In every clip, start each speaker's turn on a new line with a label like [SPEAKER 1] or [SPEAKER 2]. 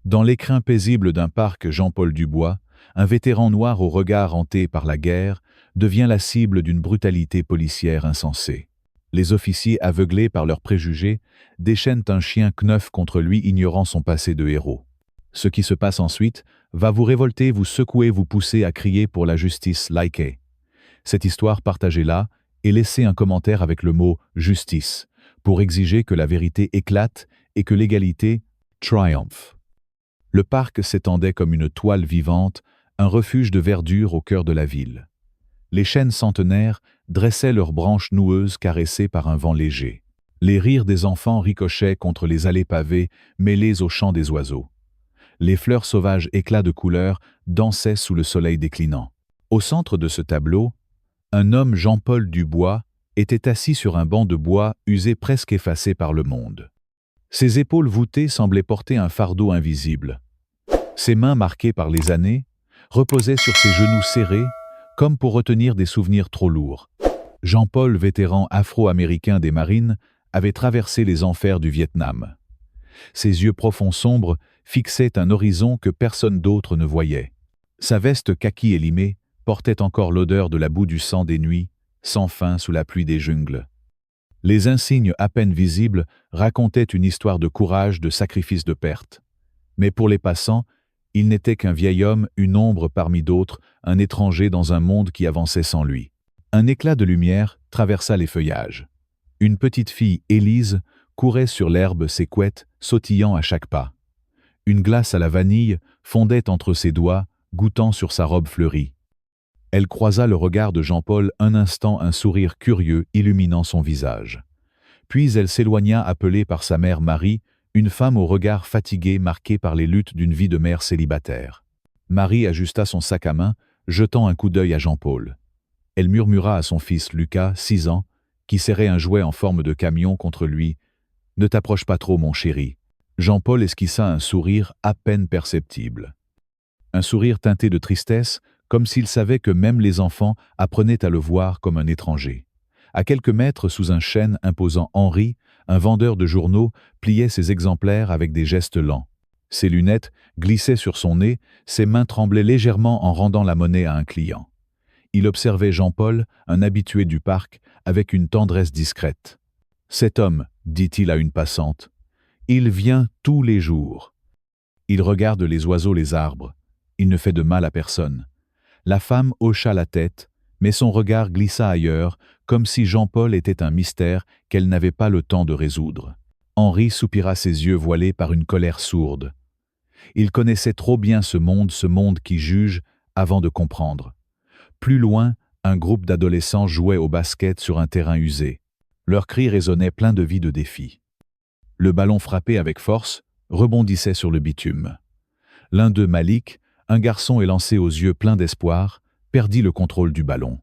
[SPEAKER 1] Dans l'écrin paisible d'un parc Jean-Paul Dubois, un vétéran noir au regard hanté par la guerre devient la cible d'une brutalité policière insensée. Les officiers, aveuglés par leurs préjugés, déchaînent un chien kneuf contre lui, ignorant son passé de héros. Ce qui se passe ensuite va vous révolter, vous secouer, vous pousser à crier pour la justice. Likez cette histoire, partagez-la et laissez un commentaire avec le mot « justice » pour exiger que la vérité éclate et que l'égalité triomphe. Le parc s'étendait comme une toile vivante, un refuge de verdure au cœur de la ville. Les chênes centenaires dressaient leurs branches noueuses caressées par un vent léger. Les rires des enfants ricochaient contre les allées pavées mêlées au chant des oiseaux. Les fleurs sauvages, éclats de couleurs, dansaient sous le soleil déclinant. Au centre de ce tableau, un homme, Jean-Paul Dubois, était assis sur un banc de bois usé, presque effacé par le monde. Ses épaules voûtées semblaient porter un fardeau invisible. Ses mains, marquées par les années, reposaient sur ses genoux serrés, comme pour retenir des souvenirs trop lourds. Jean-Paul, vétéran afro-américain des marines, avait traversé les enfers du Vietnam. Ses yeux profonds sombres fixaient un horizon que personne d'autre ne voyait. Sa veste kaki élimée portait encore l'odeur de la boue du sang des nuits, sans fin sous la pluie des jungles. Les insignes à peine visibles racontaient une histoire de courage, de sacrifice, de perte. Mais pour les passants, il n'était qu'un vieil homme, une ombre parmi d'autres, un étranger dans un monde qui avançait sans lui. Un éclat de lumière traversa les feuillages. Une petite fille, Élise, courait sur l'herbe, ses couettes sautillant à chaque pas. Une glace à la vanille fondait entre ses doigts, goûtant sur sa robe fleurie. Elle croisa le regard de Jean-Paul un instant, un sourire curieux illuminant son visage. Puis elle s'éloigna, appelée par sa mère Marie, une femme au regard fatigué marqué par les luttes d'une vie de mère célibataire. Marie ajusta son sac à main, jetant un coup d'œil à Jean-Paul. Elle murmura à son fils Lucas, 6 ans, qui serrait un jouet en forme de camion contre lui. « Ne t'approche pas trop, mon chéri. » Jean-Paul esquissa un sourire à peine perceptible. Un sourire teinté de tristesse, comme s'il savait que même les enfants apprenaient à le voir comme un étranger. À quelques mètres, sous un chêne imposant Henri, un vendeur de journaux pliait ses exemplaires avec des gestes lents. Ses lunettes glissaient sur son nez, ses mains tremblaient légèrement en rendant la monnaie à un client. Il observait Jean-Paul, un habitué du parc, avec une tendresse discrète. « Cet homme, dit-il à une passante, il vient tous les jours. Il regarde les oiseaux, les arbres. Il ne fait de mal à personne. » La femme hocha la tête, mais son regard glissa ailleurs, comme si Jean-Paul était un mystère qu'elle n'avait pas le temps de résoudre. Henri soupira, ses yeux voilés par une colère sourde. Il connaissait trop bien ce monde qui juge avant de comprendre. Plus loin, un groupe d'adolescents jouait au basket sur un terrain usé. Leurs cris résonnaient pleins de vie, de défi. Le ballon frappé avec force rebondissait sur le bitume. L'un d'eux, Malik, un garçon élancé aux yeux pleins d'espoir, perdit le contrôle du ballon.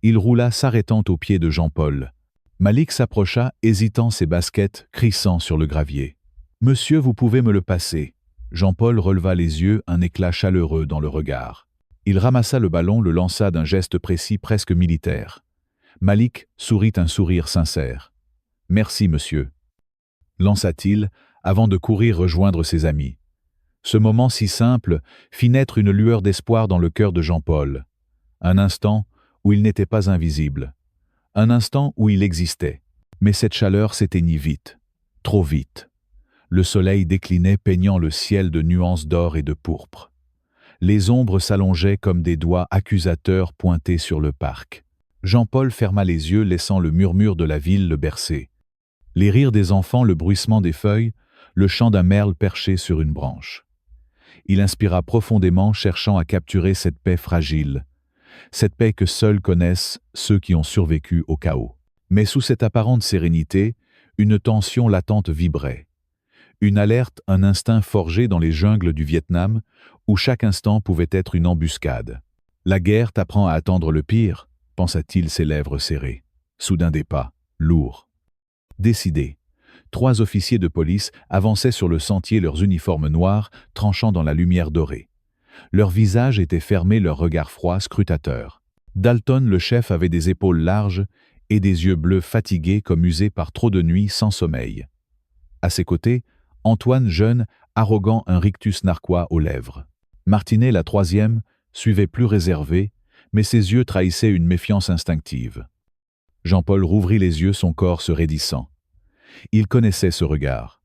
[SPEAKER 1] Il roula, s'arrêtant aux pieds de Jean-Paul. Malik s'approcha, hésitant, ses baskets crissant sur le gravier. « Monsieur, vous pouvez me le passer ?» Jean-Paul releva les yeux, un éclat chaleureux dans le regard. Il ramassa le ballon, le lança d'un geste précis, presque militaire. Malik sourit un sourire sincère. « Merci, monsieur », lança-t-il, avant de courir rejoindre ses amis. Ce moment si simple fit naître une lueur d'espoir dans le cœur de Jean-Paul. Un instant où il n'était pas invisible. Un instant où il existait. Mais cette chaleur s'éteignit vite. Trop vite. Le soleil déclinait, peignant le ciel de nuances d'or et de pourpre. Les ombres s'allongeaient comme des doigts accusateurs pointés sur le parc. Jean-Paul ferma les yeux, laissant le murmure de la ville le bercer. Les rires des enfants, le bruissement des feuilles, le chant d'un merle perché sur une branche. Il inspira profondément, cherchant à capturer cette paix fragile, cette paix que seuls connaissent ceux qui ont survécu au chaos. Mais sous cette apparente sérénité, une tension latente vibrait. Une alerte, un instinct forgé dans les jungles du Vietnam, où chaque instant pouvait être une embuscade. La guerre t'apprend à attendre le pire, pensa-t-il, ses lèvres serrées. Soudain des pas, lourds. Décidés. 3 officiers de police avançaient sur le sentier, leurs uniformes noirs tranchant dans la lumière dorée. Leurs visages étaient fermés, leurs regards froids, scrutateurs. Dalton, le chef, avait des épaules larges et des yeux bleus fatigués comme usés par trop de nuits sans sommeil. À ses côtés, Antoine, jeune, arrogant un rictus narquois aux lèvres. Martinet, la troisième, suivait plus réservé, mais ses yeux trahissaient une méfiance instinctive. Jean-Paul rouvrit les yeux, son corps se raidissant. Il connaissait ce regard.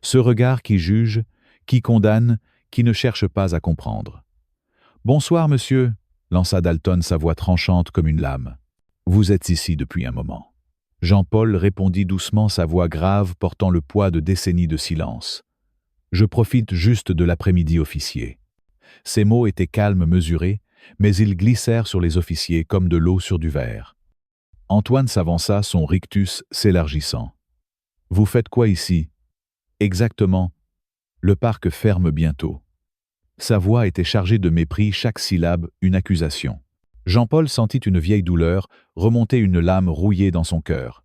[SPEAKER 1] Ce regard qui juge, qui condamne, qui ne cherche pas à comprendre. « Bonsoir, monsieur », lança Dalton, sa voix tranchante comme une lame. « Vous êtes ici depuis un moment. » Jean-Paul répondit doucement, sa voix grave portant le poids de décennies de silence. « Je profite juste de l'après-midi, officier. » Ces mots étaient calmes, mesurés, mais ils glissèrent sur les officiers comme de l'eau sur du verre. Antoine s'avança, son rictus s'élargissant. « Vous faites quoi ici ?»« Exactement. Le parc ferme bientôt. » Sa voix était chargée de mépris, chaque syllabe une accusation. Jean-Paul sentit une vieille douleur remonter, une lame rouillée dans son cœur.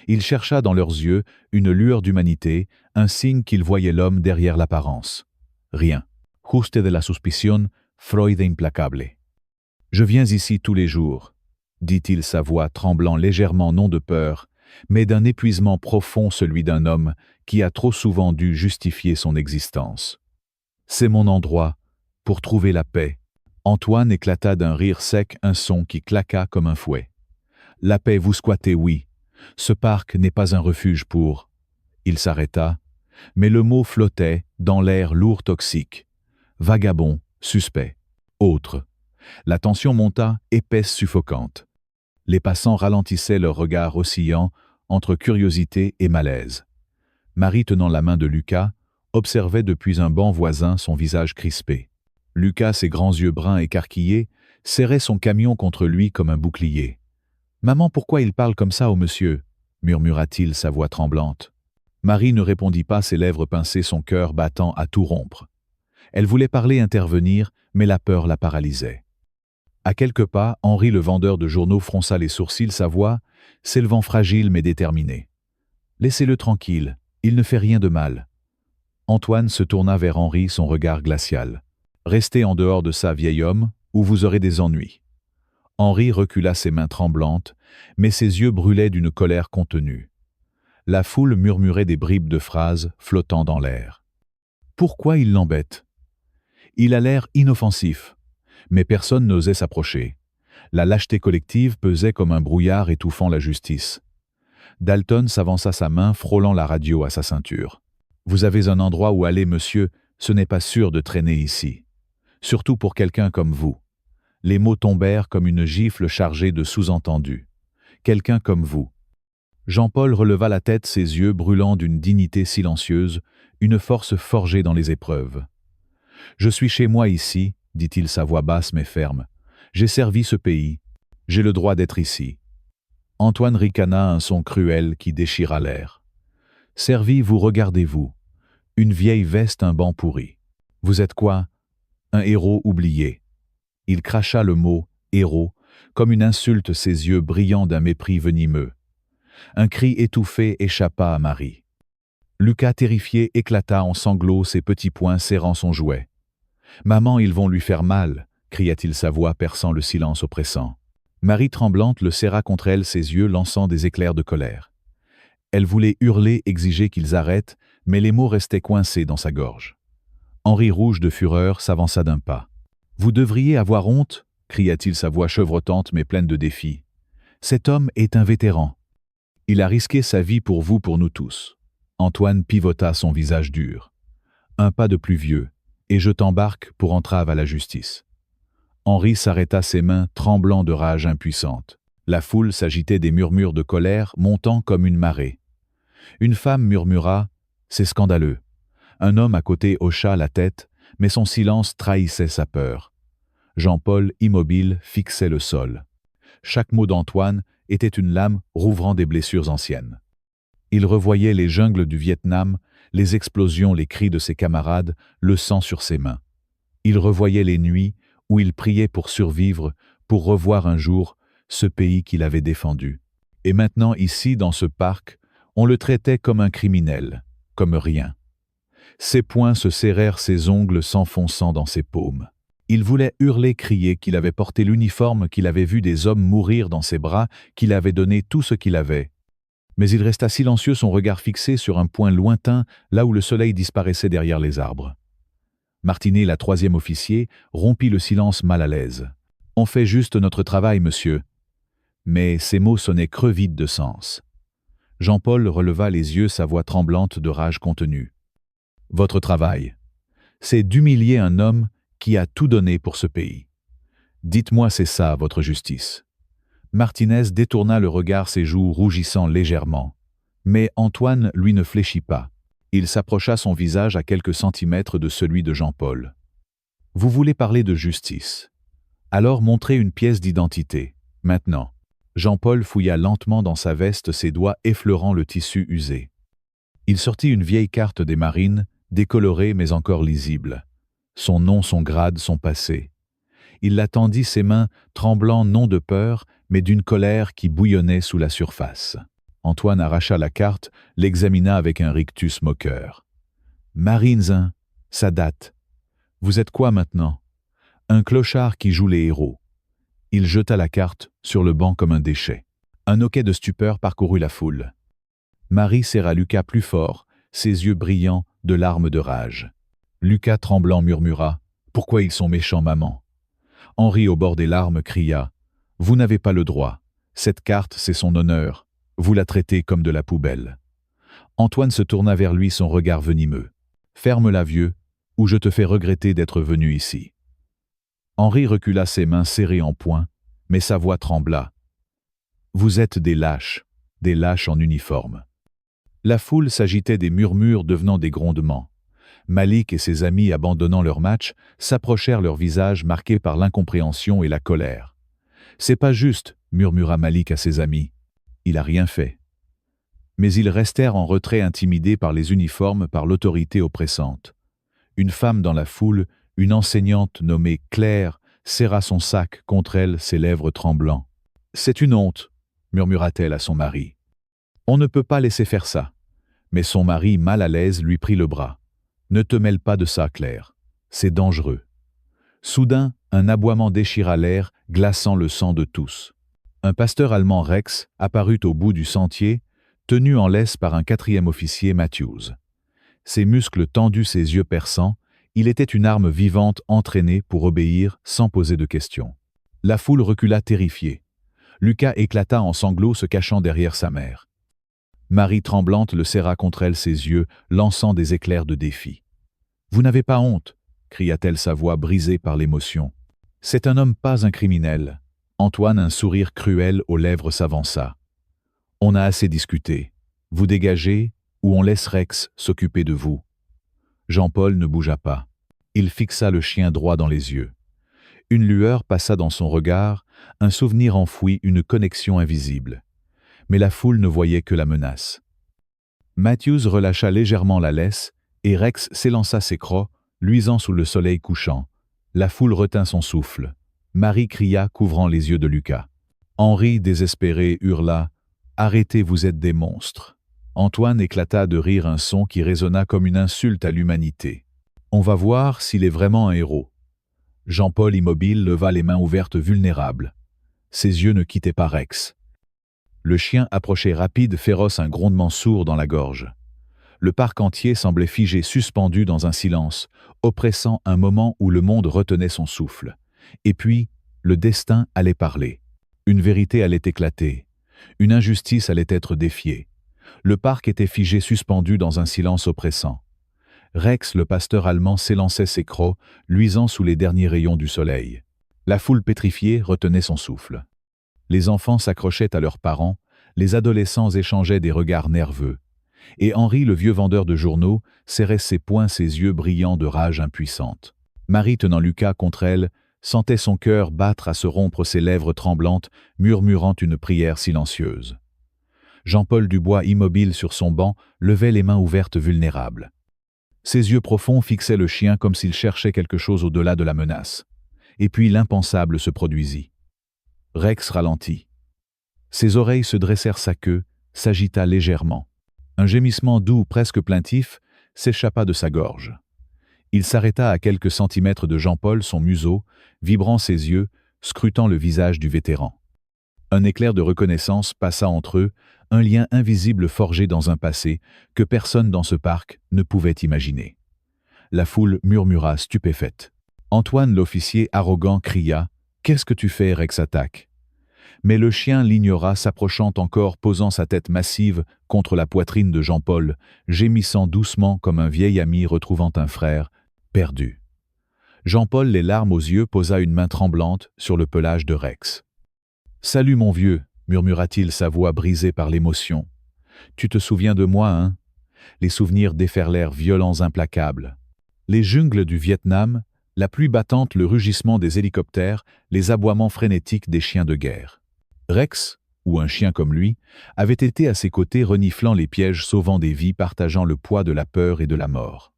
[SPEAKER 1] Il chercha dans leurs yeux une lueur d'humanité, un signe qu'il voyait l'homme derrière l'apparence. Rien. Juste de la suspicion, Freud implacable. « Je viens ici tous les jours, » dit-il, sa voix tremblant légèrement, non de peur, mais d'un épuisement profond, celui d'un homme qui a trop souvent dû justifier son existence. « C'est mon endroit, pour trouver la paix. » Antoine éclata d'un rire sec, un son qui claqua comme un fouet. « La paix, vous squattez, oui. Ce parc n'est pas un refuge pour... » Il s'arrêta, mais le mot flottait dans l'air lourd, toxique. Vagabond, suspect, autre. La tension monta, épaisse, suffocante. Les passants ralentissaient leur regard oscillant entre curiosité et malaise. Marie, tenant la main de Lucas, observait depuis un banc voisin son visage crispé. Lucas, ses grands yeux bruns écarquillés, serrait son camion contre lui comme un bouclier. « Maman, pourquoi il parle comme ça au monsieur ?» murmura-t-il, sa voix tremblante. Marie ne répondit pas, ses lèvres pincées, son cœur battant à tout rompre. Elle voulait parler, intervenir, mais la peur la paralysait. À quelques pas, Henri, le vendeur de journaux, fronça les sourcils, sa voix s'élevant fragile mais déterminée. « Laissez-le tranquille, il ne fait rien de mal. » Antoine se tourna vers Henri, son regard glacial. « Restez en dehors de ça, vieil homme, ou vous aurez des ennuis. » Henri recula, ses mains tremblantes, mais ses yeux brûlaient d'une colère contenue. La foule murmurait des bribes de phrases flottant dans l'air. Pourquoi il l'embête? Il a l'air inoffensif, mais personne n'osait s'approcher. La lâcheté collective pesait comme un brouillard étouffant la justice. Dalton s'avança, sa main frôlant la radio à sa ceinture. « Vous avez un endroit où aller, monsieur, ce n'est pas sûr de traîner ici. Surtout pour quelqu'un comme vous. » Les mots tombèrent comme une gifle chargée de sous-entendus. « Quelqu'un comme vous. » Jean-Paul releva la tête, ses yeux brûlant d'une dignité silencieuse, une force forgée dans les épreuves. « Je suis chez moi ici, » dit-il, sa voix basse mais ferme. « J'ai servi ce pays. J'ai le droit d'être ici. » Antoine ricana, un son cruel qui déchira l'air. « Servi, vous, regardez-vous. Une vieille veste, un banc pourri. Vous êtes quoi? Un héros oublié. » Il cracha le mot « héros » comme une insulte, ses yeux brillants d'un mépris venimeux. Un cri étouffé échappa à Marie. Lucas, terrifié, éclata en sanglots, ses petits poings serrant son jouet. « Maman, ils vont lui faire mal !» cria-t-il, sa voix perçant le silence oppressant. Marie, tremblante, le serra contre elle, ses yeux lançant des éclairs de colère. Elle voulait hurler, exiger qu'ils arrêtent, mais les mots restaient coincés dans sa gorge. Henri, rouge de fureur, s'avança d'un pas. « Vous devriez avoir honte !» cria-t-il, sa voix chevrotante mais pleine de défi. « Cet homme est un vétéran. Il a risqué sa vie pour vous, pour nous tous. » Antoine pivota, son visage dur. « Un pas de plus vieux, et je t'embarque pour entrave à la justice. » Henri s'arrêta, ses mains tremblant de rage impuissante. La foule s'agitait, des murmures de colère montant comme une marée. Une femme murmura « C'est scandaleux ». Un homme à côté hocha la tête, mais son silence trahissait sa peur. Jean-Paul, immobile, fixait le sol. Chaque mot d'Antoine était une lame rouvrant des blessures anciennes. Il revoyait les jungles du Vietnam, les explosions, les cris de ses camarades, le sang sur ses mains. Il revoyait les nuits où il priait pour survivre, pour revoir un jour ce pays qu'il avait défendu. Et maintenant, ici, dans ce parc, on le traitait comme un criminel, comme rien. Ses poings se serrèrent, ses ongles s'enfonçant dans ses paumes. Il voulait hurler, crier qu'il avait porté l'uniforme, qu'il avait vu des hommes mourir dans ses bras, qu'il avait donné tout ce qu'il avait. Mais il resta silencieux, son regard fixé sur un point lointain, là où le soleil disparaissait derrière les arbres. Martinet, la troisième officier, rompit le silence mal à l'aise. « On fait juste notre travail, monsieur. » Mais ces mots sonnaient creux, vides de sens. Jean-Paul releva les yeux, sa voix tremblante de rage contenue. « Votre travail, c'est d'humilier un homme qui a tout donné pour ce pays. Dites-moi, c'est ça, votre justice. » Martinez détourna le regard, ses joues rougissant légèrement. Mais Antoine, lui, ne fléchit pas. Il s'approcha, son visage à quelques centimètres de celui de Jean-Paul. « Vous voulez parler de justice. Alors montrez une pièce d'identité. Maintenant. » Jean-Paul fouilla lentement dans sa veste, ses doigts effleurant le tissu usé. Il sortit une vieille carte des marines, décolorée mais encore lisible. Son nom, son grade, son passé. Il la tendit, ses mains tremblant non de peur, mais d'une colère qui bouillonnait sous la surface. Antoine arracha la carte, l'examina avec un rictus moqueur. « Marines 1, ça date. Vous êtes quoi maintenant? Un clochard qui joue les héros. » Il jeta la carte sur le banc comme un déchet. Un hoquet de stupeur parcourut la foule. Marie serra Lucas plus fort, ses yeux brillants de larmes de rage. Lucas, tremblant, murmura « Pourquoi ils sont méchants, maman ?» Henri, au bord des larmes, cria « Vous n'avez pas le droit. Cette carte, c'est son honneur. Vous la traitez comme de la poubelle. » Antoine se tourna vers lui, son regard venimeux. « Ferme-la, vieux, ou je te fais regretter d'être venu ici. » Henri recula, ses mains serrées en poing, mais sa voix trembla. « Vous êtes des lâches en uniforme. » La foule s'agitait, des murmures devenant des grondements. Malik et ses amis, abandonnant leur match, s'approchèrent, leurs visages marqués par l'incompréhension et la colère. « C'est pas juste, » murmura Malik à ses amis. « Il a rien fait. » Mais ils restèrent en retrait, intimidés par les uniformes, par l'autorité oppressante. Une femme dans la foule, une enseignante nommée Claire, serra son sac contre elle, ses lèvres tremblant. « C'est une honte, » murmura-t-elle à son mari. « On ne peut pas laisser faire ça. » Mais son mari, mal à l'aise, lui prit le bras. « Ne te mêle pas de ça, Claire. C'est dangereux. » Soudain, un aboiement déchira l'air, glaçant le sang de tous. Un pasteur allemand, Rex, apparut au bout du sentier, tenu en laisse par un quatrième officier, Matthews. Ses muscles tendus, ses yeux perçants, il était une arme vivante entraînée pour obéir sans poser de questions. La foule recula terrifiée. Lucas éclata en sanglots, se cachant derrière sa mère. Marie, tremblante, le serra contre elle, ses yeux lançant des éclairs de défi. « Vous n'avez pas honte ?» cria-t-elle, sa voix brisée par l'émotion. « C'est un homme, pas un criminel. » Antoine, un sourire cruel aux lèvres, s'avança. « On a assez discuté. Vous dégagez ou on laisse Rex s'occuper de vous. » Jean-Paul ne bougea pas. Il fixa le chien droit dans les yeux. Une lueur passa dans son regard, un souvenir enfoui, une connexion invisible. Mais la foule ne voyait que la menace. Matthews relâcha légèrement la laisse, et Rex s'élança, ses crocs, luisant sous le soleil couchant. La foule retint son souffle. Marie cria, couvrant les yeux de Lucas. Henri, désespéré, hurla « Arrêtez, vous êtes des monstres !» Antoine éclata de rire, un son qui résonna comme une insulte à l'humanité. « On va voir s'il est vraiment un héros. » Jean-Paul, immobile, leva les mains ouvertes, vulnérable. Ses yeux ne quittaient pas Rex. Le chien approchait rapide, féroce, un grondement sourd dans la gorge. Le parc entier semblait figé, suspendu dans un silence, oppressant, un moment où le monde retenait son souffle. Et puis, le destin allait parler. Une vérité allait éclater. Une injustice allait être défiée. Le parc était figé, suspendu dans un silence oppressant. Rex, le pasteur allemand, s'élançait, ses crocs, luisant sous les derniers rayons du soleil. La foule pétrifiée retenait son souffle. Les enfants s'accrochaient à leurs parents, les adolescents échangeaient des regards nerveux. Et Henri, le vieux vendeur de journaux, serrait ses poings, ses yeux brillants de rage impuissante. Marie, tenant Lucas contre elle, sentait son cœur battre à se rompre, ses lèvres tremblantes, murmurant une prière silencieuse. Jean-Paul Dubois, immobile sur son banc, levait les mains ouvertes, vulnérables. Ses yeux profonds fixaient le chien comme s'il cherchait quelque chose au-delà de la menace. Et puis l'impensable se produisit. Rex ralentit. Ses oreilles se dressèrent, sa queue s'agita légèrement. Un gémissement doux, presque plaintif, s'échappa de sa gorge. Il s'arrêta à quelques centimètres de Jean-Paul, son museau, vibrant ses yeux, scrutant le visage du vétéran. Un éclair de reconnaissance passa entre eux, un lien invisible forgé dans un passé que personne dans ce parc ne pouvait imaginer. La foule murmura stupéfaite. Antoine l'officier arrogant cria « Qu'est-ce que tu fais, Rex attaque ?» Mais le chien l'ignora, s'approchant encore, posant sa tête massive contre la poitrine de Jean-Paul, gémissant doucement comme un vieil ami retrouvant un frère, perdu. Jean-Paul, les larmes aux yeux, posa une main tremblante sur le pelage de Rex. « Salut mon vieux !» murmura-t-il, sa voix brisée par l'émotion. « Tu te souviens de moi, hein ?» Les souvenirs déferlèrent violents, implacables. Les jungles du Vietnam, la pluie battante, le rugissement des hélicoptères, les aboiements frénétiques des chiens de guerre. Rex, ou un chien comme lui, avait été à ses côtés reniflant les pièges, sauvant des vies, partageant le poids de la peur et de la mort.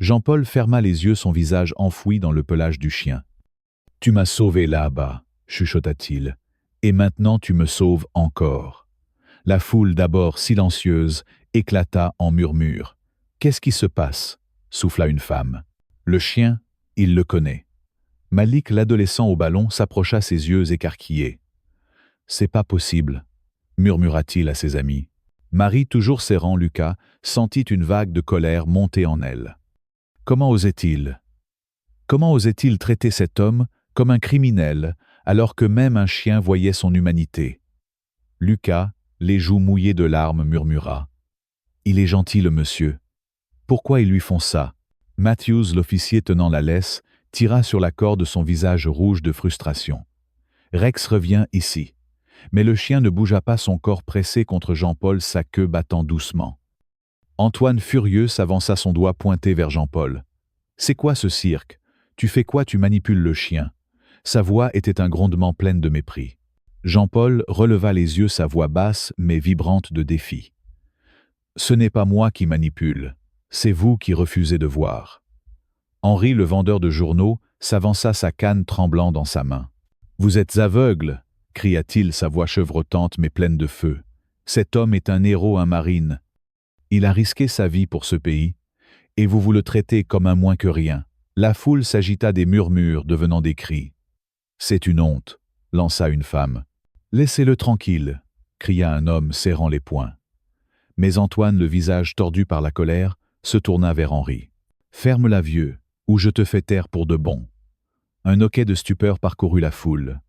[SPEAKER 1] Jean-Paul ferma les yeux, son visage enfoui dans le pelage du chien. « Tu m'as sauvé là-bas, » chuchota-t-il, « et maintenant tu me sauves encore. » La foule, d'abord silencieuse, éclata en murmures. « Qu'est-ce qui se passe ?» souffla une femme. « Le chien, il le connaît. » Malik, l'adolescent au ballon, s'approcha, ses yeux écarquillés. « C'est pas possible, » murmura-t-il à ses amis. Marie, toujours serrant Lucas, sentit une vague de colère monter en elle. Comment osait-il? Comment osait-il traiter cet homme comme un criminel, alors que même un chien voyait son humanité? Lucas, les joues mouillées de larmes, murmura. « Il est gentil, le monsieur. Pourquoi ils lui font ça ?» Matthews, l'officier tenant la laisse, tira sur la corde, son visage rouge de frustration. « Rex revient ici. » Mais le chien ne bougea pas, son corps pressé contre Jean-Paul, sa queue battant doucement. Antoine, furieux, s'avança, son doigt pointé vers Jean-Paul. « C'est quoi ce cirque? Tu fais quoi? Tu manipules le chien. » Sa voix était un grondement plein de mépris. Jean-Paul releva les yeux, sa voix basse mais vibrante de défi. « Ce n'est pas moi qui manipule, c'est vous qui refusez de voir. » Henri, le vendeur de journaux, s'avança, sa canne tremblant dans sa main. « Vous êtes aveugle !» cria-t-il, sa voix chevrotante mais pleine de feu. « Cet homme est un héros, un marine. Il a risqué sa vie pour ce pays, et vous le traitez comme un moins que rien. » La foule s'agita, des murmures devenant des cris. « C'est une honte !» lança une femme. « Laissez-le tranquille !» cria un homme serrant les poings. Mais Antoine, le visage tordu par la colère, se tourna vers Henri. « Ferme-la, vieux, ou je te fais taire pour de bon. » Un hoquet de stupeur parcourut la foule.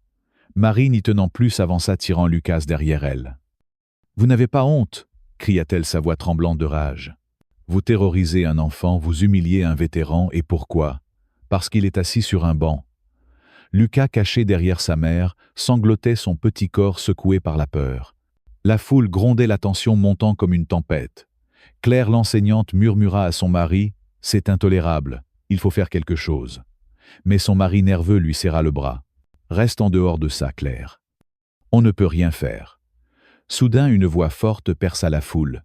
[SPEAKER 1] Marie, n'y tenant plus, s'avança, tirant Lucas derrière elle. « Vous n'avez pas honte !» cria-t-elle, sa voix tremblante de rage. « Vous terrorisez un enfant, vous humiliez un vétéran, et pourquoi? Parce qu'il est assis sur un banc. » Lucas, caché derrière sa mère, sanglotait, son petit corps secoué par la peur. La foule grondait, la tension montant comme une tempête. Claire, l'enseignante, murmura à son mari « C'est intolérable, il faut faire quelque chose. » Mais son mari nerveux lui serra le bras. « Reste en dehors de ça, Claire. On ne peut rien faire. » Soudain, une voix forte perça la foule.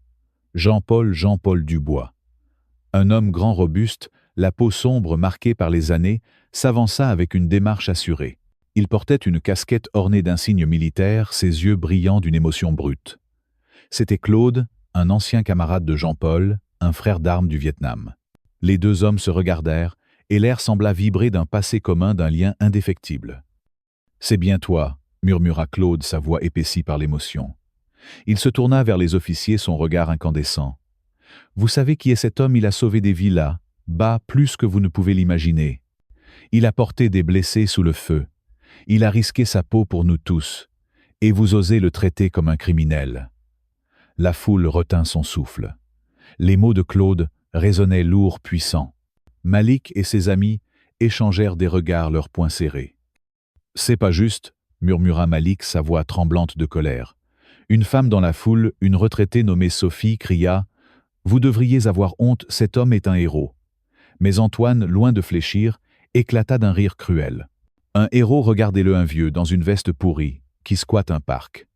[SPEAKER 1] Jean-Paul Dubois. Un homme grand, robuste, la peau sombre marquée par les années, s'avança avec une démarche assurée. Il portait une casquette ornée d'insignes militaires, ses yeux brillants d'une émotion brute. C'était Claude, un ancien camarade de Jean-Paul, un frère d'armes du Vietnam. Les deux hommes se regardèrent, et l'air sembla vibrer d'un passé commun, d'un lien indéfectible. « C'est bien toi », murmura Claude, sa voix épaissie par l'émotion. Il se tourna vers les officiers, son regard incandescent. « Vous savez qui est cet homme? Il a sauvé des vies là, bas, plus que vous ne pouvez l'imaginer. Il a porté des blessés sous le feu. Il a risqué sa peau pour nous tous. Et vous osez le traiter comme un criminel. » La foule retint son souffle. Les mots de Claude résonnaient lourds, puissants. Malik et ses amis échangèrent des regards, leurs poings serrés. « C'est pas juste », murmura Malik, sa voix tremblante de colère. Une femme dans la foule, une retraitée nommée Sophie, cria « Vous devriez avoir honte, cet homme est un héros. » Mais Antoine, loin de fléchir, éclata d'un rire cruel. « Un héros, regardez-le, un vieux, dans une veste pourrie, qui squatte un parc.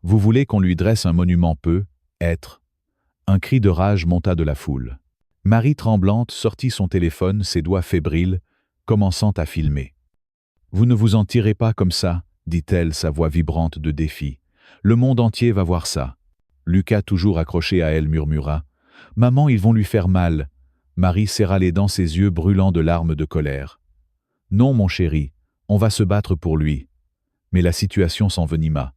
[SPEAKER 1] Vous voulez qu'on lui dresse un monument peu, être ?» Un cri de rage monta de la foule. Marie, tremblante, sortit son téléphone, ses doigts fébriles, commençant à filmer. « Vous ne vous en tirez pas comme ça, » dit-elle, sa voix vibrante de défi. « Le monde entier va voir ça. » Lucas, toujours accroché à elle, murmura « Maman, ils vont lui faire mal. » Marie serra les dents, ses yeux brûlants de larmes de colère. « Non, mon chéri, on va se battre pour lui. » Mais la situation s'envenima.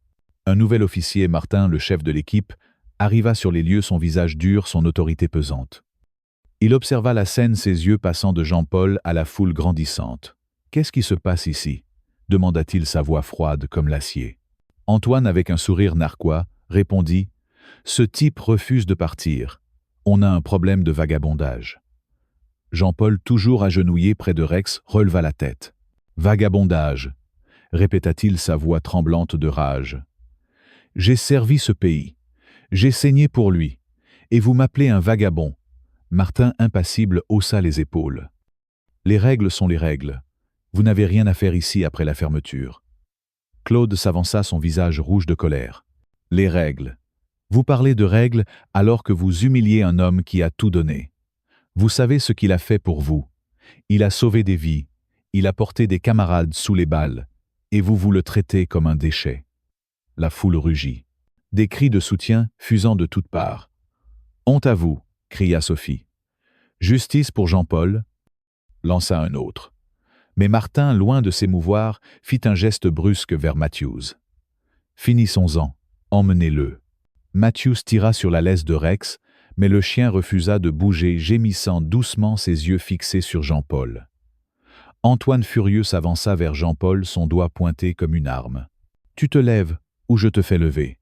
[SPEAKER 1] Un nouvel officier, Martin, le chef de l'équipe, arriva sur les lieux, son visage dur, son autorité pesante. Il observa la scène, ses yeux passant de Jean-Paul à la foule grandissante. « Qu'est-ce qui se passe ici » demanda-t-il, sa voix froide comme l'acier. Antoine, avec un sourire narquois, répondit « Ce type refuse de partir. On a un problème de vagabondage. » Jean-Paul, toujours agenouillé près de Rex, releva la tête. « Vagabondage » répéta-t-il, sa voix tremblante de rage. « J'ai servi ce pays. J'ai saigné pour lui. Et vous m'appelez un vagabond. » Martin, impassible, haussa les épaules. « Les règles sont les règles. Vous n'avez rien à faire ici après la fermeture. » Claude s'avança, son visage rouge de colère. « Les règles. Vous parlez de règles alors que vous humiliez un homme qui a tout donné. Vous savez ce qu'il a fait pour vous. Il a sauvé des vies. Il a porté des camarades sous les balles. Et vous le traitez comme un déchet. » La foule rugit. Des cris de soutien fusant de toutes parts. « Honte à vous !» cria Sophie. « Justice pour Jean-Paul » lança un autre. Mais Martin, loin de s'émouvoir, fit un geste brusque vers Matthews. « Finissons-en, emmenez-le. » Matthews tira sur la laisse de Rex, mais le chien refusa de bouger, gémissant doucement, ses yeux fixés sur Jean-Paul. Antoine furieux s'avança vers Jean-Paul, son doigt pointé comme une arme. « Tu te lèves, ou je te fais lever. »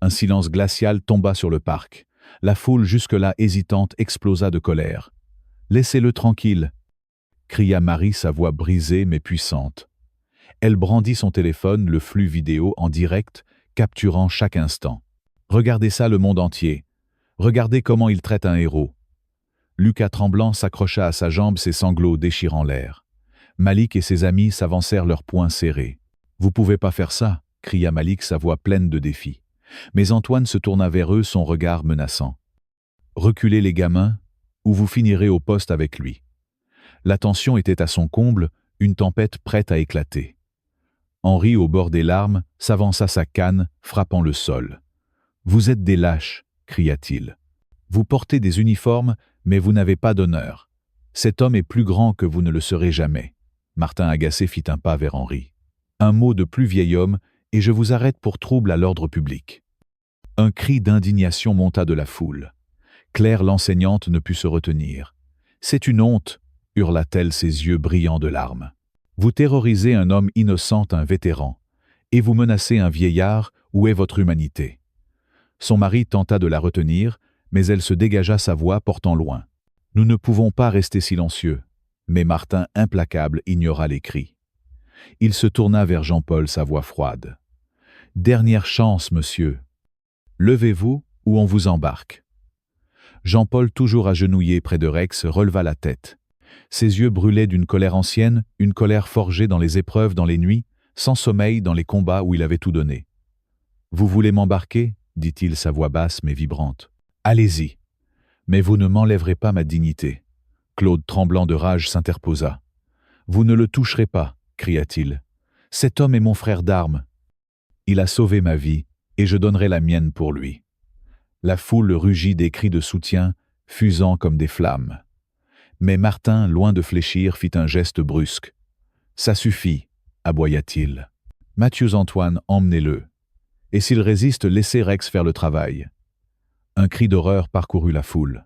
[SPEAKER 1] Un silence glacial tomba sur le parc. La foule, jusque-là hésitante, explosa de colère. « Laissez-le tranquille !» cria Marie, sa voix brisée mais puissante. Elle brandit son téléphone, le flux vidéo en direct, capturant chaque instant. « Regardez ça, le monde entier. Regardez comment il traite un héros. » Lucas, tremblant, s'accrocha à sa jambe, ses sanglots déchirant l'air. Malik et ses amis s'avancèrent, leurs poings serrés. « Vous pouvez pas faire ça !» cria Malik, sa voix pleine de défi. Mais Antoine se tourna vers eux, son regard menaçant. « Reculez les gamins, ou vous finirez au poste avec lui. » La tension était à son comble, une tempête prête à éclater. Henri, au bord des larmes, s'avança, sa canne, frappant le sol. « Vous êtes des lâches !» cria-t-il. « Vous portez des uniformes, mais vous n'avez pas d'honneur. Cet homme est plus grand que vous ne le serez jamais. » Martin, agacé, fit un pas vers Henri. « Un mot de plus vieil homme, et je vous arrête pour trouble à l'ordre public. » Un cri d'indignation monta de la foule. Claire, l'enseignante, ne put se retenir. « C'est une honte !» hurla-t-elle, ses yeux brillants de larmes. « Vous terrorisez un homme innocent, un vétéran, et vous menacez un vieillard. Où est votre humanité ?» Son mari tenta de la retenir, mais elle se dégagea, sa voix portant loin. « Nous ne pouvons pas rester silencieux. » Mais Martin, implacable, ignora les cris. Il se tourna vers Jean-Paul, sa voix froide. « Dernière chance, monsieur. Levez-vous ou on vous embarque. » Jean-Paul, toujours agenouillé près de Rex, releva la tête. Ses yeux brûlaient d'une colère ancienne, une colère forgée dans les épreuves, dans les nuits, sans sommeil, dans les combats où il avait tout donné. « Vous voulez m'embarquer » dit-il, sa voix basse mais vibrante. « Allez-y. Mais vous ne m'enlèverez pas ma dignité. » Claude, tremblant de rage, s'interposa. « Vous ne le toucherez pas » cria-t-il. « Cet homme est mon frère d'armes. Il a sauvé ma vie, et je donnerai la mienne pour lui. » La foule rugit, des cris de soutien, fusant comme des flammes. Mais Martin, loin de fléchir, fit un geste brusque. « Ça suffit » aboya-t-il. « Matthews, Antoine, emmenez-le. Et s'il résiste, laissez Rex faire le travail. » Un cri d'horreur parcourut la foule.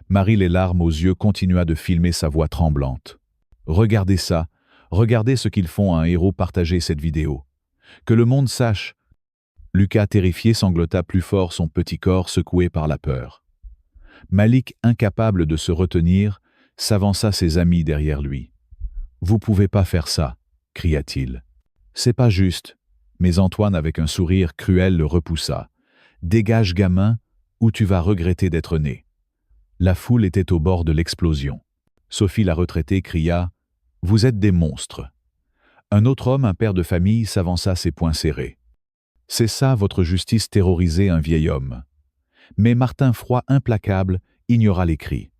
[SPEAKER 1] Marie, les larmes aux yeux, continua de filmer, sa voix tremblante. « Regardez ça, regardez ce qu'ils font à un héros, partagez cette vidéo. Que le monde sache. » Lucas, terrifié, sanglota plus fort, son petit corps secoué par la peur. Malik, incapable de se retenir, s'avança, ses amis derrière lui. « Vous pouvez pas faire ça » cria-t-il. « C'est pas juste. » Mais Antoine, avec un sourire cruel, le repoussa. « Dégage, gamin, ou tu vas regretter d'être né. » La foule était au bord de l'explosion. Sophie, la retraitée, cria « Vous êtes des monstres !» Un autre homme, un père de famille, s'avança, ses poings serrés. « C'est ça, votre justice, terroriser un vieil homme. » Mais Martin, froid, implacable, ignora les cris.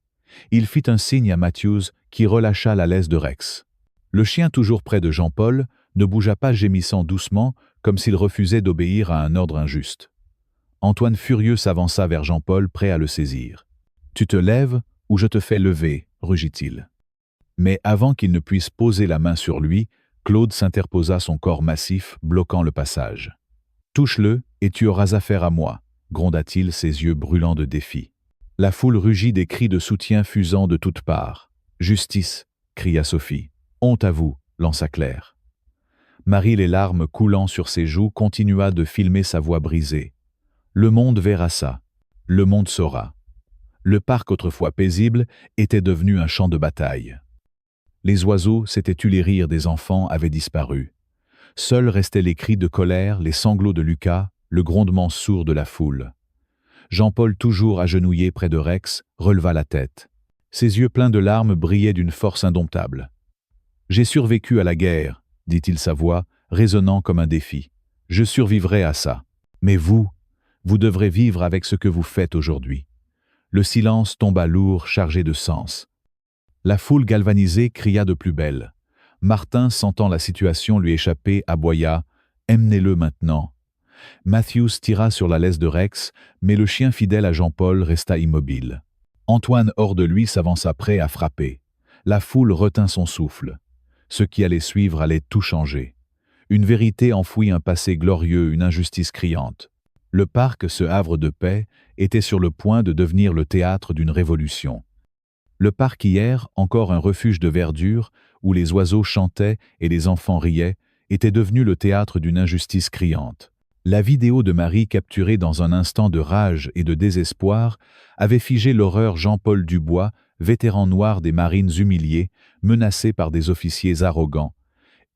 [SPEAKER 1] Il fit un signe à Matthews, qui relâcha la laisse de Rex. Le chien, toujours près de Jean-Paul, ne bougea pas, gémissant doucement, comme s'il refusait d'obéir à un ordre injuste. Antoine, furieux, s'avança vers Jean-Paul, prêt à le saisir. « Tu te lèves ou je te fais lever » rugit-il. Mais avant qu'il ne puisse poser la main sur lui, Claude s'interposa, son corps massif bloquant le passage. Touche-le, et tu auras affaire à moi, gronda-t-il, ses yeux brûlants de défi. La foule rugit des cris de soutien fusant de toutes parts. Justice, cria Sophie. Honte à vous, lança Claire. Marie, les larmes coulant sur ses joues, continua de filmer sa voix brisée. Le monde verra ça. Le monde saura. Le parc, autrefois paisible, était devenu un champ de bataille. Les oiseaux, s'étaient tus, les rires des enfants avaient disparu. Seuls restaient les cris de colère, les sanglots de Lucas, le grondement sourd de la foule. Jean-Paul, toujours agenouillé près de Rex, releva la tête. Ses yeux pleins de larmes brillaient d'une force indomptable. « J'ai survécu à la guerre », dit-il, sa voix résonnant comme un défi. « Je survivrai à ça. Mais vous devrez vivre avec ce que vous faites aujourd'hui. » Le silence tomba lourd, chargé de sens. La foule galvanisée cria de plus belle. Martin, sentant la situation lui échapper, aboya « Emmenez-le maintenant ». Matthews tira sur la laisse de Rex, mais le chien fidèle à Jean-Paul resta immobile. Antoine, hors de lui, s'avança prêt à frapper. La foule retint son souffle. Ce qui allait suivre allait tout changer. Une vérité enfouie, un passé glorieux, une injustice criante. Le parc, ce havre de paix, était sur le point de devenir le théâtre d'une révolution. Le parc hier, encore un refuge de verdure, où les oiseaux chantaient et les enfants riaient, était devenu le théâtre d'une injustice criante. La vidéo de Marie, capturée dans un instant de rage et de désespoir, avait figé l'horreur. Jean-Paul Dubois, vétéran noir des marines humiliés, menacé par des officiers arrogants,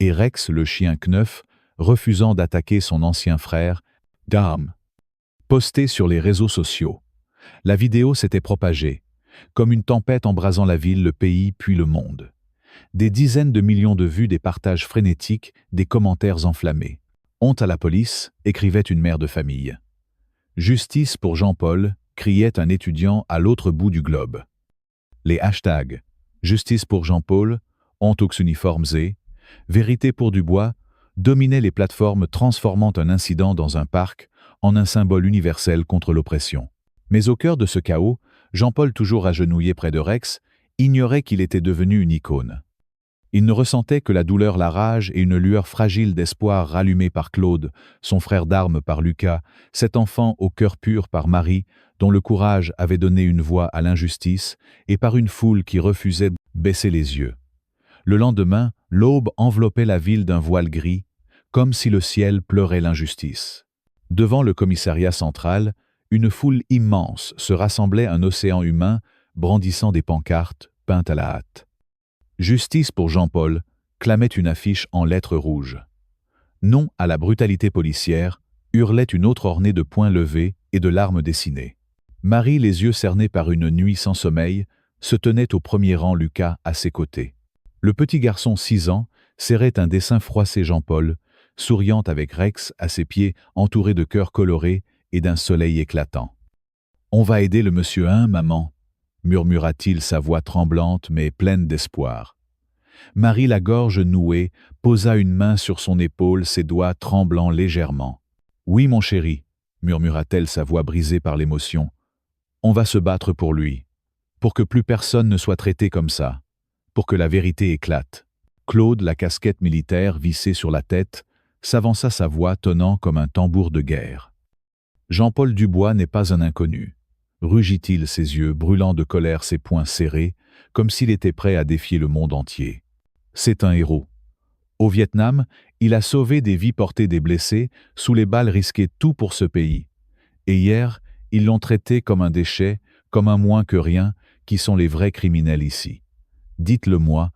[SPEAKER 1] et Rex, le chien Kneuf, refusant d'attaquer son ancien frère, d'armes. Postée sur les réseaux sociaux. La vidéo s'était propagée, comme une tempête embrasant la ville, le pays, puis le monde. Des dizaines de millions de vues, des partages frénétiques, des commentaires enflammés. « Honte à la police », écrivait une mère de famille. « Justice pour Jean-Paul », criait un étudiant à l'autre bout du globe. Les hashtags « Justice pour Jean-Paul »,« Honte aux uniformés »,« Vérité pour Dubois » dominaient les plateformes, transformant un incident dans un parc en un symbole universel contre l'oppression. Mais au cœur de ce chaos, Jean-Paul, toujours agenouillé près de Rex, ignorait qu'il était devenu une icône. Il ne ressentait que la douleur, la rage et une lueur fragile d'espoir rallumée par Claude, son frère d'armes par Lucas, cet enfant au cœur pur par Marie, dont le courage avait donné une voix à l'injustice, et par une foule qui refusait de baisser les yeux. Le lendemain, l'aube enveloppait la ville d'un voile gris, comme si le ciel pleurait l'injustice. Devant le commissariat central, une foule immense se rassemblait, un océan humain, brandissant des pancartes peintes à la hâte. Justice pour Jean-Paul, clamait une affiche en lettres rouges. Non à la brutalité policière, hurlait une autre ornée de poings levés et de larmes dessinées. Marie, les yeux cernés par une nuit sans sommeil, se tenait au premier rang, Lucas à ses côtés. Le petit garçon, 6 ans, serrait un dessin froissé. Jean-Paul, souriant avec Rex à ses pieds, entouré de cœurs colorés et d'un soleil éclatant. « On va aider le monsieur, hein, maman ?» murmura-t-il, sa voix tremblante mais pleine d'espoir. Marie, la gorge nouée, posa une main sur son épaule, ses doigts tremblant légèrement. « Oui, mon chéri », murmura-t-elle, sa voix brisée par l'émotion. « On va se battre pour lui, pour que plus personne ne soit traité comme ça, pour que la vérité éclate. » Claude, la casquette militaire vissée sur la tête, s'avança, sa voix tonnant comme un tambour de guerre. « Jean-Paul Dubois n'est pas un inconnu. » Rugit-il, ses yeux brûlants de colère, ses poings serrés, comme s'il était prêt à défier le monde entier. C'est un héros. Au Vietnam, il a sauvé des vies, porté des blessés, sous les balles, risqué tout pour ce pays. Et hier, ils l'ont traité comme un déchet, comme un moins que rien, qui sont les vrais criminels ici. Dites-le-moi.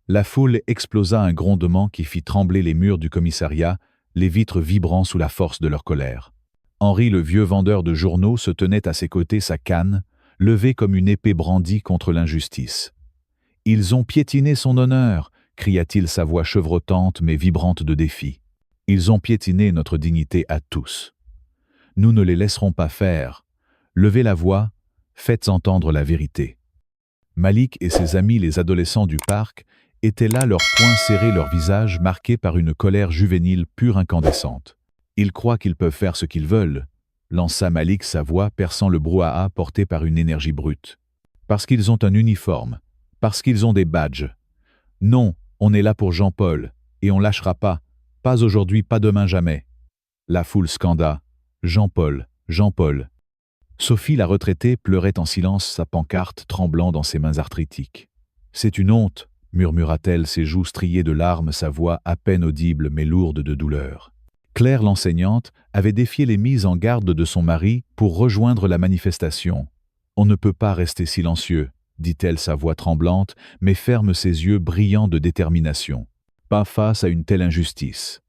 [SPEAKER 1] La foule explosa, un grondement qui fit trembler les murs du commissariat, les vitres vibrant sous la force de leur colère. Henri, le vieux vendeur de journaux, se tenait à ses côtés, sa canne, levée comme une épée brandie contre l'injustice. « Ils ont piétiné son honneur !» cria-t-il, sa voix chevrotante mais vibrante de défi. « Ils ont piétiné notre dignité à tous. Nous ne les laisserons pas faire. Levez la voix, faites entendre la vérité. » Malik et ses amis, les adolescents du parc, étaient là, leurs poings serrés, leurs visages marqués par une colère juvénile pure, incandescente. Ils croient qu'ils peuvent faire ce qu'ils veulent, lança Malik, sa voix perçant le brouhaha porté par une énergie brute. Parce qu'ils ont un uniforme, parce qu'ils ont des badges. Non, on est là pour Jean-Paul, et on lâchera pas aujourd'hui, pas demain, jamais. La foule scanda « Jean-Paul, Jean-Paul ». Sophie, la retraitée, pleurait en silence, sa pancarte tremblant dans ses mains arthritiques. « C'est une honte », murmura-t-elle, ses joues striées de larmes, sa voix à peine audible mais lourde de douleur. Claire, l'enseignante, avait défié les mises en garde de son mari pour rejoindre la manifestation. « On ne peut pas rester silencieux », dit-elle, sa voix tremblante, mais ferme, ses yeux brillants de détermination. « Pas face à une telle injustice.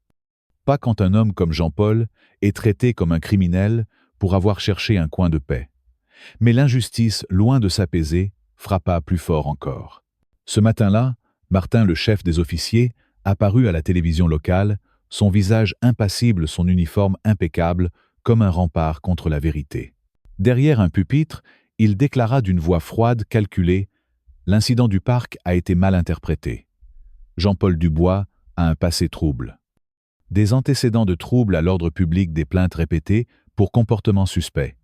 [SPEAKER 1] Pas quand un homme comme Jean-Paul est traité comme un criminel pour avoir cherché un coin de paix. » Mais l'injustice, loin de s'apaiser, frappa plus fort encore. Ce matin-là, Martin, le chef des officiers, apparut à la télévision locale, son visage impassible, son uniforme impeccable, comme un rempart contre la vérité. Derrière un pupitre, il déclara d'une voix froide, calculée, « L'incident du parc a été mal interprété. Jean-Paul Dubois a un passé trouble. Des antécédents de troubles à l'ordre public, des plaintes répétées pour comportement suspect.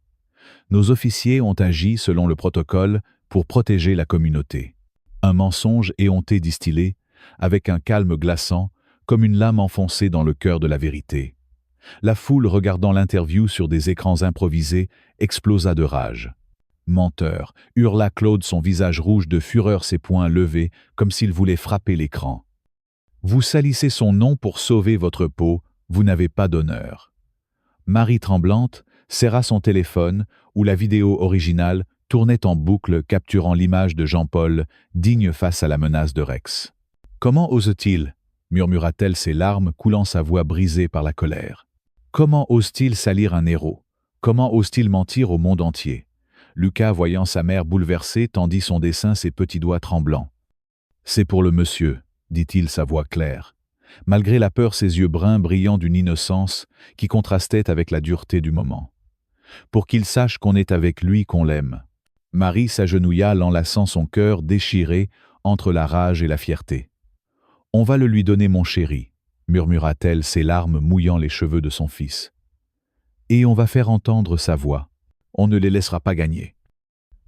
[SPEAKER 1] Nos officiers ont agi selon le protocole pour protéger la communauté. » Un mensonge éhonté distillé, avec un calme glaçant, comme une lame enfoncée dans le cœur de la vérité. La foule, regardant l'interview sur des écrans improvisés, explosa de rage. « Menteur !» hurla Claude, son visage rouge de fureur, ses poings levés, comme s'il voulait frapper l'écran. « Vous salissez son nom pour sauver votre peau, vous n'avez pas d'honneur. » Marie, tremblante, serra son téléphone, où la vidéo originale tournait en boucle, capturant l'image de Jean-Paul, digne face à la menace de Rex. « Comment ose-t-il » murmura-t-elle, ses larmes coulant, sa voix brisée par la colère. « Comment ose-t-il salir un héros? Comment ose-t-il mentir au monde entier ?» Lucas, voyant sa mère bouleversée, tendit son dessin, ses petits doigts tremblants. « C'est pour le monsieur », dit-il, sa voix claire. Malgré la peur, ses yeux bruns brillants d'une innocence qui contrastait avec la dureté du moment. « Pour qu'il sache qu'on est avec lui, qu'on l'aime. » Marie s'agenouilla, l'enlaçant, son cœur déchiré entre la rage et la fierté. « On va le lui donner, mon chéri, » murmura-t-elle, ses larmes mouillant les cheveux de son fils. « Et on va faire entendre sa voix. On ne les laissera pas gagner. »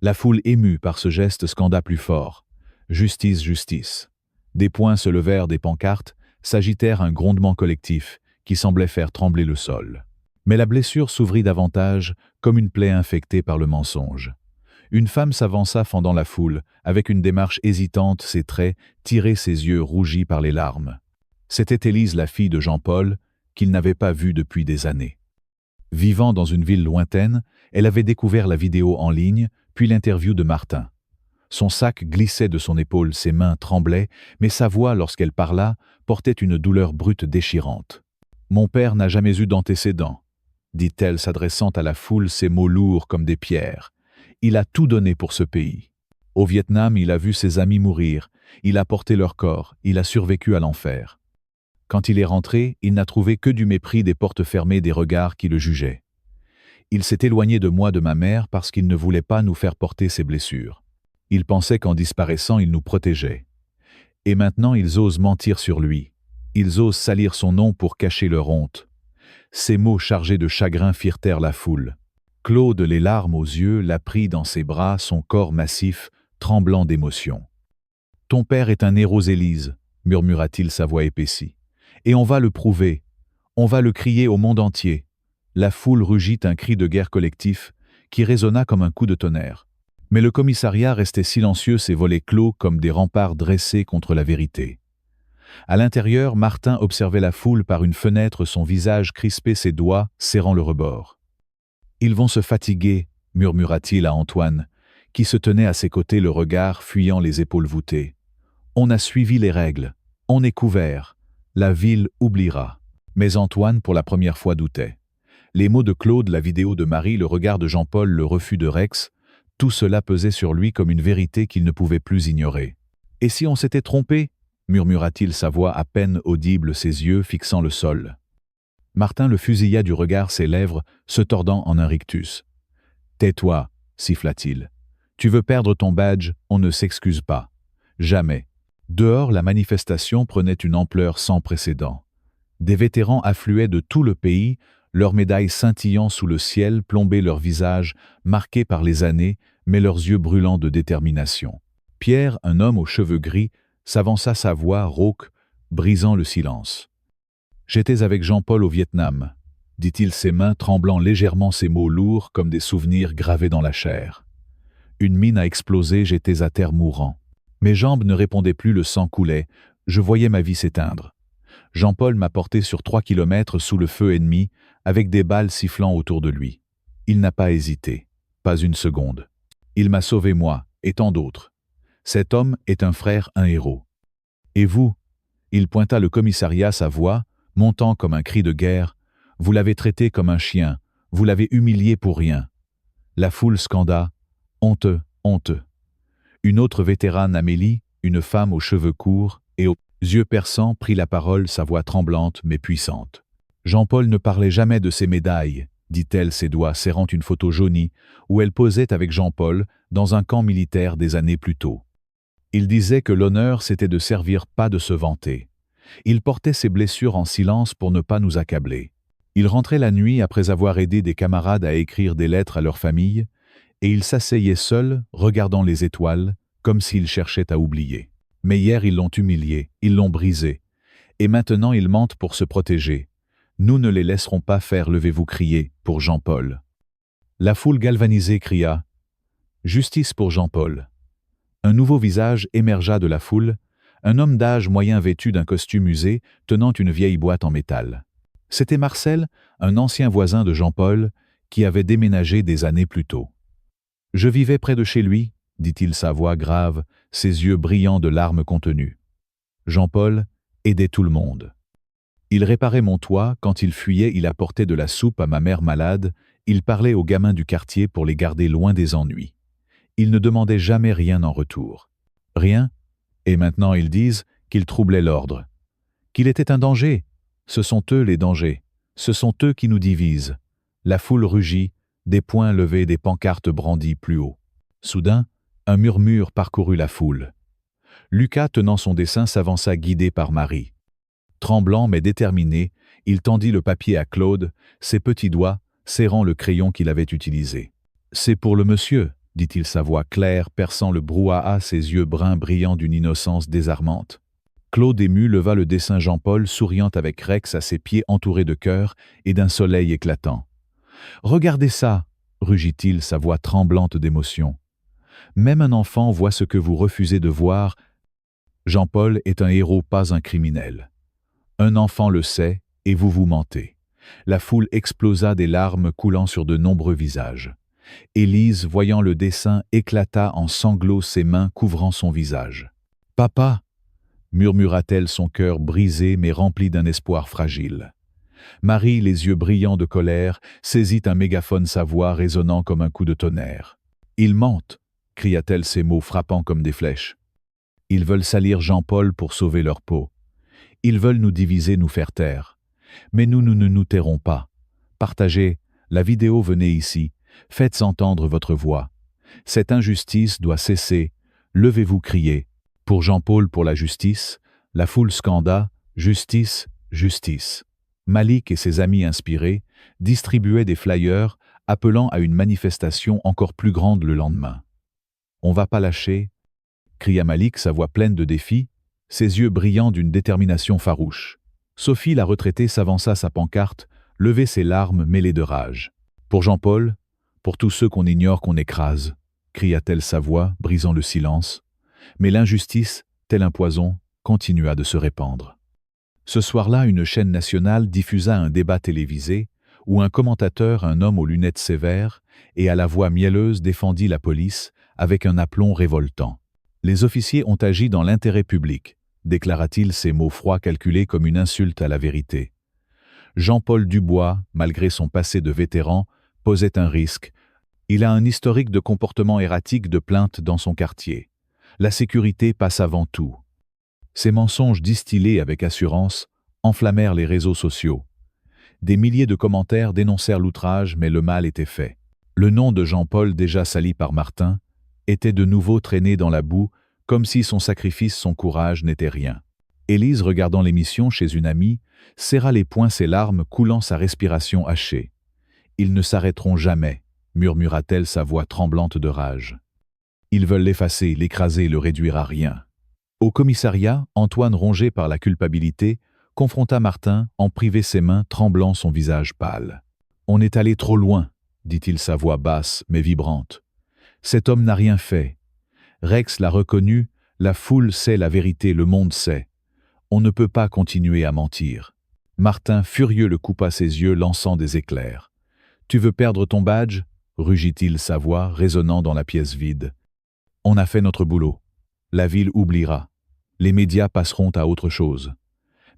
[SPEAKER 1] La foule, émue par ce geste, scanda plus fort. « Justice, justice !» Des poings se levèrent, des pancartes s'agitèrent, un grondement collectif qui semblait faire trembler le sol. Mais la blessure s'ouvrit davantage, comme une plaie infectée par le mensonge. Une femme s'avança fendant la foule, avec une démarche hésitante, ses traits tirés, ses yeux rougis par les larmes. C'était Élise, la fille de Jean-Paul, qu'il n'avait pas vue depuis des années. Vivant dans une ville lointaine, elle avait découvert la vidéo en ligne, puis l'interview de Martin. Son sac glissait de son épaule, ses mains tremblaient, mais sa voix, lorsqu'elle parla, portait une douleur brute déchirante. « Mon père n'a jamais eu d'antécédents, » dit-elle, s'adressant à la foule, ses mots lourds comme des pierres. « Il a tout donné pour ce pays. Au Vietnam, il a vu ses amis mourir, il a porté leur corps, il a survécu à l'enfer. Quand il est rentré, il n'a trouvé que du mépris, des portes fermées, des regards qui le jugeaient. Il s'est éloigné de moi, de ma mère, parce qu'il ne voulait pas nous faire porter ses blessures. Il pensait qu'en disparaissant, il nous protégeait. Et maintenant, ils osent mentir sur lui. Ils osent salir son nom pour cacher leur honte. » Ces mots chargés de chagrin firent taire la foule. Claude, les larmes aux yeux, la prit dans ses bras, son corps massif, tremblant d'émotion. « Ton père est un héros, Élise, » murmura-t-il, sa voix épaissie. « Et on va le prouver. On va le crier au monde entier. » La foule rugit un cri de guerre collectif qui résonna comme un coup de tonnerre. Mais le commissariat restait silencieux, ses volets clos comme des remparts dressés contre la vérité. À l'intérieur, Martin observait la foule par une fenêtre, son visage crispé, ses doigts serrant le rebord. « Ils vont se fatiguer, » murmura-t-il à Antoine, qui se tenait à ses côtés, le regard fuyant, les épaules voûtées. « On a suivi les règles, on est couvert, la ville oubliera. » Mais Antoine, pour la première fois, doutait. Les mots de Claude, la vidéo de Marie, le regard de Jean-Paul, le refus de Rex, tout cela pesait sur lui comme une vérité qu'il ne pouvait plus ignorer. « Et si on s'était trompé ?» murmura-t-il, sa voix à peine audible, ses yeux fixant le sol. Martin le fusilla du regard, ses lèvres se tordant en un rictus. « Tais-toi, » siffla-t-il. « Tu veux perdre ton badge, on ne s'excuse pas. Jamais. » Dehors, la manifestation prenait une ampleur sans précédent. Des vétérans affluaient de tout le pays, leurs médailles scintillant sous le ciel plombaient leurs visages, marqués par les années, mais leurs yeux brûlants de détermination. Pierre, un homme aux cheveux gris, s'avança, sa voix rauque, brisant le silence. « J'étais avec Jean-Paul au Vietnam, » dit-il, ses mains tremblant légèrement, ces mots lourds comme des souvenirs gravés dans la chair. Une mine a explosé, j'étais à terre mourant. Mes jambes ne répondaient plus, le sang coulait, je voyais ma vie s'éteindre. Jean-Paul m'a porté sur 3 kilomètres sous le feu ennemi, avec des balles sifflant autour de lui. Il n'a pas hésité, pas une seconde. Il m'a sauvé, moi, et tant d'autres. Cet homme est un frère, un héros. Et vous? Il pointa le commissariat, sa voix, montant comme un cri de guerre. Vous l'avez traité comme un chien, vous l'avez humilié pour rien. La foule scanda. Honteux, honteux. Une autre vétérane, Amélie, une femme aux cheveux courts et aux yeux perçants, prit la parole, sa voix tremblante mais puissante. Jean-Paul ne parlait jamais de ses médailles, dit-elle, ses doigts serrant une photo jaunie où elle posait avec Jean-Paul dans un camp militaire des années plus tôt. Il disait que l'honneur, c'était de servir, pas de se vanter. Il portait ses blessures en silence pour ne pas nous accabler. Il rentrait la nuit après avoir aidé des camarades à écrire des lettres à leur famille, et il s'asseyait seul, regardant les étoiles, comme s'il cherchait à oublier. Mais hier ils l'ont humilié, ils l'ont brisé, et maintenant ils mentent pour se protéger. Nous ne les laisserons pas faire, levez-vous, criez, pour Jean-Paul. La foule galvanisée cria « Justice pour Jean-Paul ». Un nouveau visage émergea de la foule, un homme d'âge moyen vêtu d'un costume usé, tenant une vieille boîte en métal. C'était Marcel, un ancien voisin de Jean-Paul, qui avait déménagé des années plus tôt. Je vivais près de chez lui, dit-il, sa voix grave, ses yeux brillants de larmes contenues. Jean-Paul aidait tout le monde. Il réparait mon toit, quand il fuyait, il apportait de la soupe à ma mère malade, il parlait aux gamins du quartier pour les garder loin des ennuis. Il ne demandait jamais rien en retour. Rien, et maintenant ils disent qu'il troublait l'ordre. Qu'il était un danger. Ce sont eux les dangers. Ce sont eux qui nous divisent. La foule rugit, des poings levés, des pancartes brandies plus haut. Soudain, un murmure parcourut la foule. Lucas, tenant son dessin, s'avança guidé par Marie. Tremblant mais déterminé, il tendit le papier à Claude, ses petits doigts serrant le crayon qu'il avait utilisé. « C'est pour le monsieur », dit-il, sa voix claire perçant le brouhaha, ses yeux bruns brillants d'une innocence désarmante. Claude, ému, leva le dessin, Jean-Paul souriant avec Rex à ses pieds entouré de cœurs et d'un soleil éclatant. « Regardez ça !» rugit-il, sa voix tremblante d'émotion. « Même un enfant voit ce que vous refusez de voir. Jean-Paul est un héros, pas un criminel. Un enfant le sait, et vous vous mentez. » La foule explosa, des larmes coulant sur de nombreux visages. Élise, voyant le dessin, éclata en sanglots, ses mains couvrant son visage. « Papa !» murmura-t-elle, son cœur brisé mais rempli d'un espoir fragile. Marie, les yeux brillants de colère, saisit un mégaphone, sa voix résonnant comme un coup de tonnerre. « Ils mentent !» cria-t-elle, ses mots frappant comme des flèches. « Ils veulent salir Jean-Paul pour sauver leur peau. Ils veulent nous diviser, nous faire taire. Mais nous ne nous tairons pas. Partagez, la vidéo, venez ici, faites entendre votre voix. Cette injustice doit cesser, levez-vous, criez. Pour Jean-Paul, pour la justice, la foule scanda « Justice, justice ». Malik et ses amis inspirés distribuaient des flyers appelant à une manifestation encore plus grande le lendemain. « On va pas lâcher », cria Malik, sa voix pleine de défi, ses yeux brillants d'une détermination farouche. Sophie, la retraitée, s'avança, sa pancarte, levait ses larmes mêlées de rage. « Pour Jean-Paul, pour tous ceux qu'on ignore, qu'on écrase », cria-t-elle, sa voix brisant le silence. Mais l'injustice, tel un poison, continua de se répandre. Ce soir-là, une chaîne nationale diffusa un débat télévisé où un commentateur, un homme aux lunettes sévères et à la voix mielleuse, défendit la police avec un aplomb révoltant. « Les officiers ont agi dans l'intérêt public », déclara-t-il, ses mots froids calculés comme une insulte à la vérité. Jean-Paul Dubois, malgré son passé de vétéran, posait un risque. Il a un historique de comportement erratique, de plaintes dans son quartier. La sécurité passe avant tout. Ces mensonges distillés avec assurance enflammèrent les réseaux sociaux. Des milliers de commentaires dénoncèrent l'outrage, mais le mal était fait. Le nom de Jean-Paul, déjà sali par Martin, était de nouveau traîné dans la boue, comme si son sacrifice, son courage n'était rien. Élise, regardant l'émission chez une amie, serra les poings, ses larmes coulant, sa respiration hachée. « Ils ne s'arrêteront jamais », murmura-t-elle, sa voix tremblante de rage. « Ils veulent l'effacer, l'écraser, le réduire à rien. » Au commissariat, Antoine, rongé par la culpabilité, confronta Martin, en privé ses mains, tremblant son visage pâle. « On est allé trop loin, » dit-il sa voix basse mais vibrante. « Cet homme n'a rien fait. Rex l'a reconnu, la foule sait la vérité, le monde sait. On ne peut pas continuer à mentir. » Martin, furieux, le coupa ses yeux, lançant des éclairs. « Tu veux perdre ton badge ?» rugit-il, sa voix résonnant dans la pièce vide. « On a fait notre boulot. La ville oubliera. Les médias passeront à autre chose. »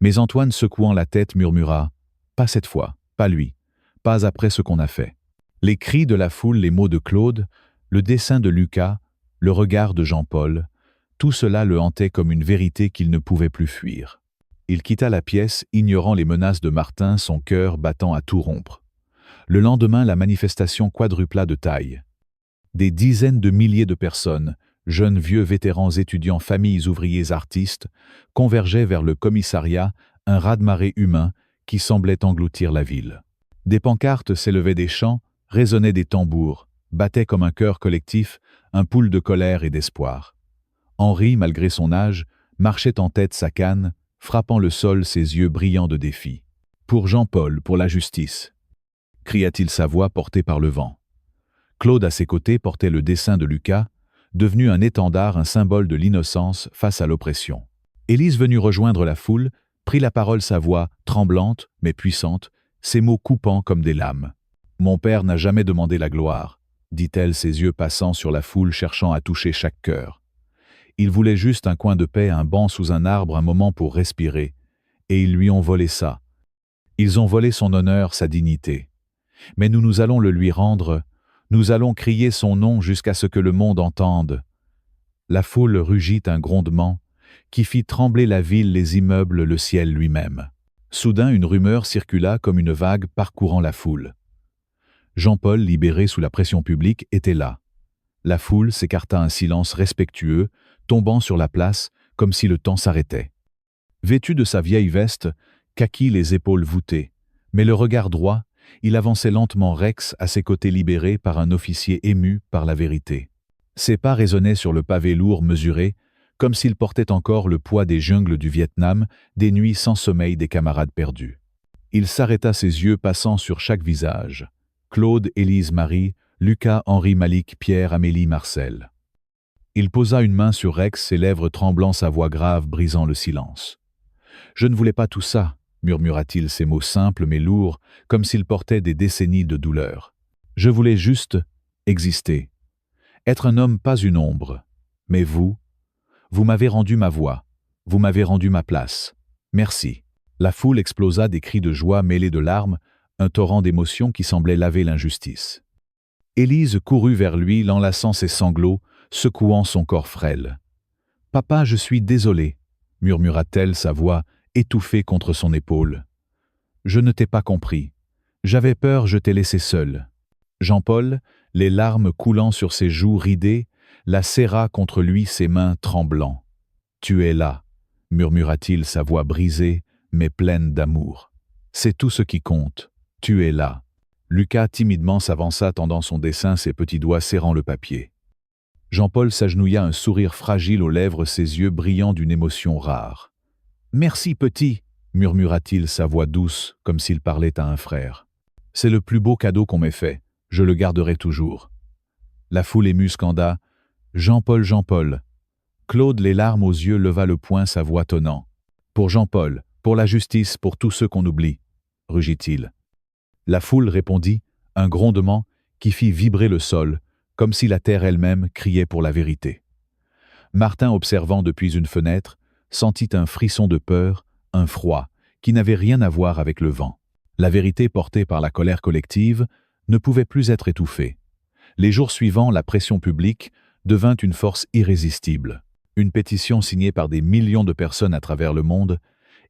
[SPEAKER 1] Mais Antoine, secouant la tête, murmura « Pas cette fois, pas lui, pas après ce qu'on a fait. » Les cris de la foule, les mots de Claude, le dessin de Lucas, le regard de Jean-Paul, tout cela le hantait comme une vérité qu'il ne pouvait plus fuir. Il quitta la pièce, ignorant les menaces de Martin, son cœur battant à tout rompre. Le lendemain, la manifestation quadrupla de taille. Des dizaines de milliers de personnes, jeunes, vieux, vétérans, étudiants, familles, ouvriers, artistes, convergeaient vers le commissariat, un raz-de-marée humain qui semblait engloutir la ville. Des pancartes s'élevaient des chants, résonnaient des tambours, battaient comme un chœur collectif, un poule de colère et d'espoir. Henri, malgré son âge, marchait en tête sa canne, frappant le sol, ses yeux brillants de défi. « Pour Jean-Paul, pour la justice !» cria-t-il, sa voix portée par le vent. Claude, à ses côtés, portait le dessin de Lucas, devenu un étendard, un symbole de l'innocence face à l'oppression. Élise, venue rejoindre la foule, prit la parole, sa voix tremblante mais puissante, ses mots coupants comme des lames. « Mon père n'a jamais demandé la gloire, » dit-elle, ses yeux passant sur la foule, cherchant à toucher chaque cœur. Il voulait juste un coin de paix, un banc sous un arbre, un moment pour respirer, et ils lui ont volé ça. Ils ont volé son honneur, sa dignité. Mais nous allons le lui rendre, nous allons crier son nom jusqu'à ce que le monde entende. La foule rugit un grondement qui fit trembler la ville, les immeubles, le ciel lui-même. Soudain, une rumeur circula comme une vague parcourant la foule. Jean-Paul, libéré sous la pression publique, était là. La foule s'écarta, un silence respectueux, tombant sur la place comme si le temps s'arrêtait. Vêtu de sa vieille veste, kaki, les épaules voûtées, mais le regard droit, il avançait lentement, Rex à ses côtés, libéré par un officier ému par la vérité. Ses pas résonnaient sur le pavé lourd, mesuré, comme s'il portait encore le poids des jungles du Vietnam, des nuits sans sommeil des camarades perdus. Il s'arrêta, ses yeux passant sur chaque visage. Claude, Élise, Marie, Lucas, Henri, Malik, Pierre, Amélie, Marcel. Il posa une main sur Rex, ses lèvres tremblant, sa voix grave brisant le silence. « Je ne voulais pas tout ça », murmura-t-il, ses mots simples mais lourds, comme s'ils portaient des décennies de douleur. « Je voulais juste exister. Être un homme, pas une ombre. Mais vous m'avez rendu ma voix. Vous m'avez rendu ma place. Merci. » La foule explosa, des cris de joie mêlés de larmes, un torrent d'émotions qui semblait laver l'injustice. Élise courut vers lui, l'enlaçant ses sanglots, secouant son corps frêle. « Papa, je suis désolée, » murmura-t-elle, sa voix étouffée contre son épaule. « Je ne t'ai pas compris. J'avais peur, je t'ai laissé seule. » Jean-Paul, les larmes coulant sur ses joues ridées, la serra contre lui, ses mains tremblant. « Tu es là, » murmura-t-il, sa voix brisée, mais pleine d'amour. « C'est tout ce qui compte. Tu es là. » Lucas timidement s'avança, tendant son dessin, ses petits doigts serrant le papier. Jean-Paul s'agenouilla, un sourire fragile aux lèvres, ses yeux brillants d'une émotion rare. « Merci, petit » murmura-t-il, sa voix douce, comme s'il parlait à un frère. « C'est le plus beau cadeau qu'on m'ait fait. Je le garderai toujours. » La foule émue scanda « Jean-Paul, Jean-Paul !» Claude, les larmes aux yeux, leva le poing, sa voix tonnant. « Pour Jean-Paul, pour la justice, pour tous ceux qu'on oublie !» rugit-il. La foule répondit, un grondement qui fit vibrer le sol, comme si la terre elle-même criait pour la vérité. Martin, observant depuis une fenêtre, sentit un frisson de peur, un froid, qui n'avait rien à voir avec le vent. La vérité portée par la colère collective ne pouvait plus être étouffée. Les jours suivants, la pression publique devint une force irrésistible. Une pétition signée par des millions de personnes à travers le monde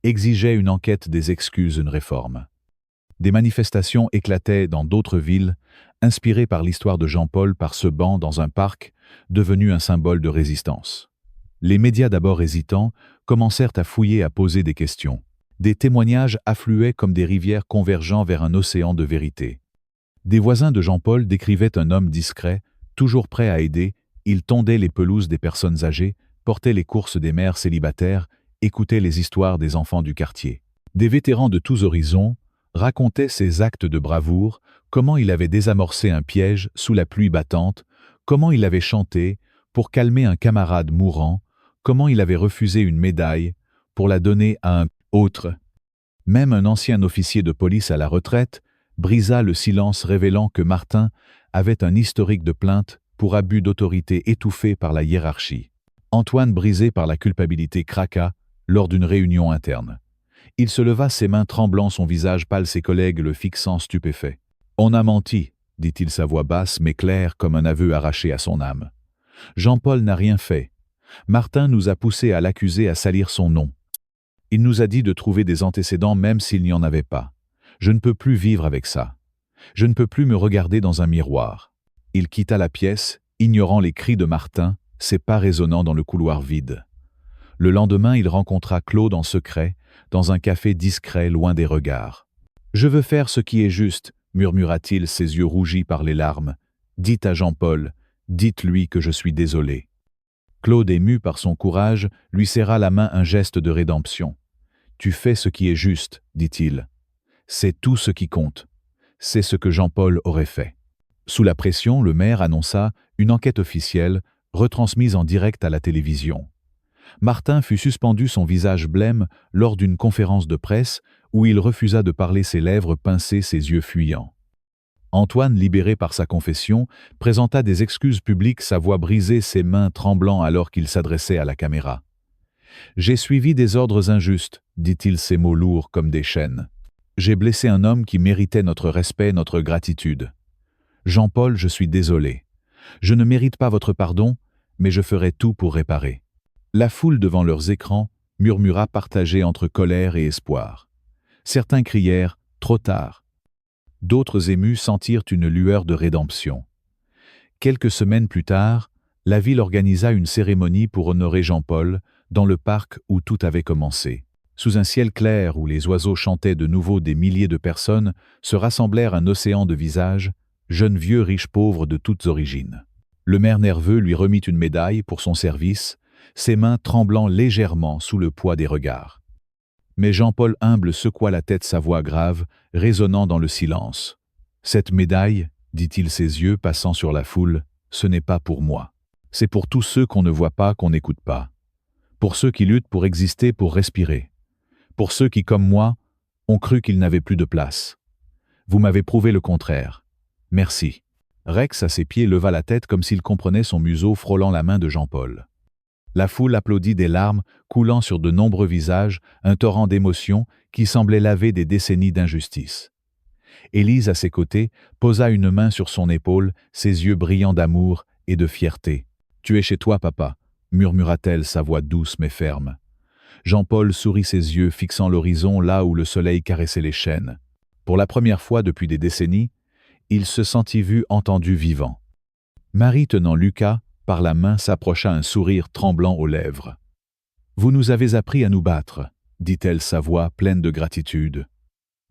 [SPEAKER 1] exigeait une enquête, des excuses, une réforme. Des manifestations éclataient dans d'autres villes, inspirées par l'histoire de Jean-Paul, par ce banc dans un parc, devenu un symbole de résistance. Les médias, d'abord hésitants, commencèrent à fouiller, à poser des questions. Des témoignages affluaient comme des rivières convergeant vers un océan de vérité. Des voisins de Jean-Paul décrivaient un homme discret, toujours prêt à aider. Il tondait les pelouses des personnes âgées, portait les courses des mères célibataires, écoutait les histoires des enfants du quartier. Des vétérans de tous horizons racontaient ses actes de bravoure, comment il avait désamorcé un piège sous la pluie battante, comment il avait chanté pour calmer un camarade mourant, comment il avait refusé une médaille pour la donner à un autre. Même un ancien officier de police à la retraite brisa le silence révélant que Martin avait un historique de plainte pour abus d'autorité étouffé par la hiérarchie. Antoine, brisé par la culpabilité, craqua lors d'une réunion interne. Il se leva, ses mains tremblant, son visage pâle, ses collègues le fixant stupéfaits. « On a menti », dit-il, sa voix basse mais claire comme un aveu arraché à son âme. « Jean-Paul n'a rien fait. Martin nous a poussés à l'accuser, à salir son nom. Il nous a dit de trouver des antécédents même s'il n'y en avait pas. Je ne peux plus vivre avec ça. Je ne peux plus me regarder dans un miroir. » Il quitta la pièce, ignorant les cris de Martin, ses pas résonnant dans le couloir vide. Le lendemain, il rencontra Claude en secret, dans un café discret, loin des regards. « Je veux faire ce qui est juste », murmura-t-il, ses yeux rougis par les larmes. « Dites à Jean-Paul, dites-lui que je suis désolé. » Claude, ému par son courage, lui serra la main, un geste de rédemption. « Tu fais ce qui est juste, » dit-il. « C'est tout ce qui compte. C'est ce que Jean-Paul aurait fait. » Sous la pression, le maire annonça une enquête officielle, retransmise en direct à la télévision. Martin fut suspendu, son visage blême, lors d'une conférence de presse où il refusa de parler, ses lèvres pincées, ses yeux fuyants. Antoine, libéré par sa confession, présenta des excuses publiques, sa voix brisée, ses mains tremblant alors qu'il s'adressait à la caméra. « J'ai suivi des ordres injustes, » dit-il, ses mots lourds comme des chaînes. « J'ai blessé un homme qui méritait notre respect, notre gratitude. Jean-Paul, je suis désolé. Je ne mérite pas votre pardon, mais je ferai tout pour réparer. » La foule devant leurs écrans murmura, partagée entre colère et espoir. Certains crièrent « trop tard ». D'autres émus sentirent une lueur de rédemption. Quelques semaines plus tard, la ville organisa une cérémonie pour honorer Jean-Paul dans le parc où tout avait commencé. Sous un ciel clair où les oiseaux chantaient de nouveau, des milliers de personnes se rassemblèrent, un océan de visages, jeunes, vieux, riches, pauvres, de toutes origines. Le maire nerveux lui remit une médaille pour son service, ses mains tremblant légèrement sous le poids des regards. Mais Jean-Paul humble secoua la tête, sa voix grave, résonnant dans le silence. « Cette médaille, dit-il, ses yeux passant sur la foule, ce n'est pas pour moi. C'est pour tous ceux qu'on ne voit pas, qu'on n'écoute pas. Pour ceux qui luttent pour exister, pour respirer. Pour ceux qui, comme moi, ont cru qu'ils n'avaient plus de place. Vous m'avez prouvé le contraire. Merci. » Rex, à ses pieds, leva la tête comme s'il comprenait, son museau frôlant la main de Jean-Paul. La foule applaudit, des larmes coulant sur de nombreux visages, un torrent d'émotions qui semblait laver des décennies d'injustice. Élise, à ses côtés, posa une main sur son épaule, ses yeux brillants d'amour et de fierté. « Tu es chez toi, papa », murmura-t-elle, sa voix douce mais ferme. Jean-Paul sourit, ses yeux fixant l'horizon, là où le soleil caressait les chênes. Pour la première fois depuis des décennies, il se sentit vu, entendu, vivant. Marie, tenant Lucas par la main, s'approcha, un sourire tremblant aux lèvres. « Vous nous avez appris à nous battre, » dit-elle, sa voix pleine de gratitude.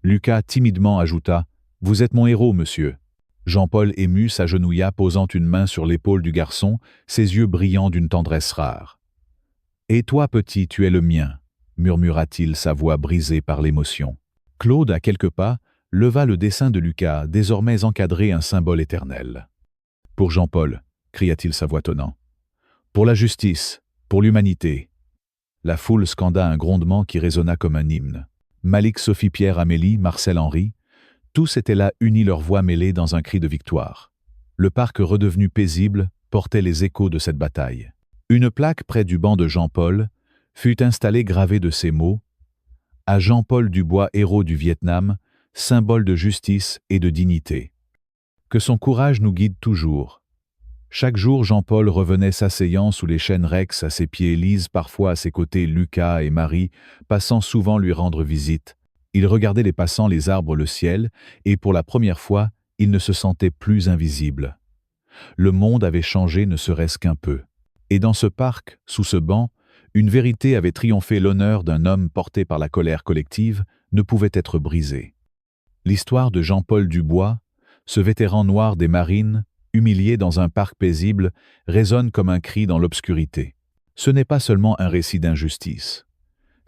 [SPEAKER 1] Lucas timidement ajouta « Vous êtes mon héros, monsieur. » Jean-Paul, ému, s'agenouilla, posant une main sur l'épaule du garçon, ses yeux brillants d'une tendresse rare. « Et toi, petit, tu es le mien, » murmura-t-il, sa voix brisée par l'émotion. Claude, à quelques pas, leva le dessin de Lucas, désormais encadré, un symbole éternel. « Pour Jean-Paul », cria-t-il, sa voix tonnant. « Pour la justice, pour l'humanité. » La foule scanda un grondement qui résonna comme un hymne. Malik, Sophie, Pierre, Amélie, Marcel, Henri, tous étaient là, unis, leurs voix mêlées dans un cri de victoire. Le parc, redevenu paisible, portait les échos de cette bataille. Une plaque près du banc de Jean-Paul fut installée, gravée de ces mots « À Jean-Paul Dubois, héros du Vietnam, symbole de justice et de dignité. Que son courage nous guide toujours. » Chaque jour, Jean-Paul revenait, s'asseyant sous les chênes. Rex à ses pieds, Lise parfois à ses côtés, Lucas et Marie, passant souvent lui rendre visite. Il regardait les passants, les arbres, le ciel, et pour la première fois, il ne se sentait plus invisible. Le monde avait changé, ne serait-ce qu'un peu. Et dans ce parc, sous ce banc, une vérité avait triomphé. L'honneur d'un homme porté par la colère collective ne pouvait être brisé. L'histoire de Jean-Paul Dubois, ce vétéran noir des marines, humilié dans un parc paisible, résonne comme un cri dans l'obscurité. Ce n'est pas seulement un récit d'injustice.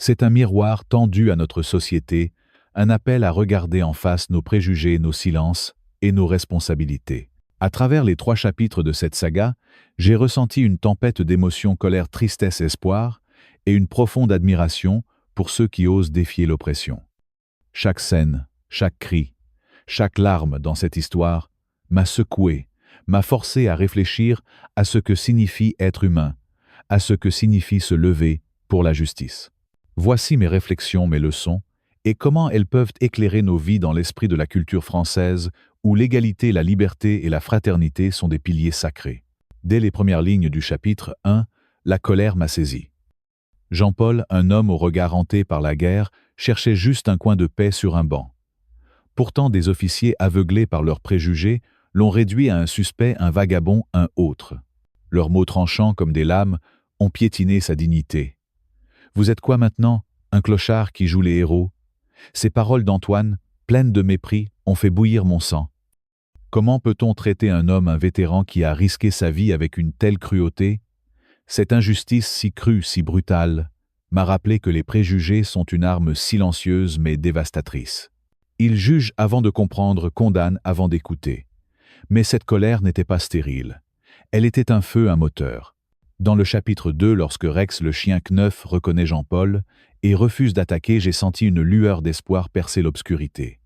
[SPEAKER 1] C'est un miroir tendu à notre société, un appel à regarder en face nos préjugés, nos silences et nos responsabilités. À travers les 3 chapitres de cette saga, j'ai ressenti une tempête d'émotions, colère, tristesse, espoir, et une profonde admiration pour ceux qui osent défier l'oppression. Chaque scène, chaque cri, chaque larme dans cette histoire m'a secoué, m'a forcé à réfléchir à ce que signifie être humain, à ce que signifie se lever pour la justice. Voici mes réflexions, mes leçons, et comment elles peuvent éclairer nos vies dans l'esprit de la culture française où l'égalité, la liberté et la fraternité sont des piliers sacrés. Dès les premières lignes du chapitre 1, la colère m'a saisi. Jean-Paul, un homme au regard hanté par la guerre, cherchait juste un coin de paix sur un banc. Pourtant, des officiers aveuglés par leurs préjugés l'ont réduit à un suspect, un vagabond, un autre. Leurs mots tranchants comme des lames ont piétiné sa dignité. « Vous êtes quoi maintenant? Un clochard qui joue les héros ?» Ces paroles d'Antoine, pleines de mépris, ont fait bouillir mon sang. Comment peut-on traiter un homme, un vétéran qui a risqué sa vie avec une telle cruauté? Cette injustice si crue, si brutale, m'a rappelé que les préjugés sont une arme silencieuse mais dévastatrice. Ils jugent avant de comprendre, condamnent avant d'écouter. Mais cette colère n'était pas stérile. Elle était un feu, un moteur. Dans le chapitre 2, lorsque Rex le chien Kneuf reconnaît Jean-Paul et refuse d'attaquer, j'ai senti une lueur d'espoir percer l'obscurité.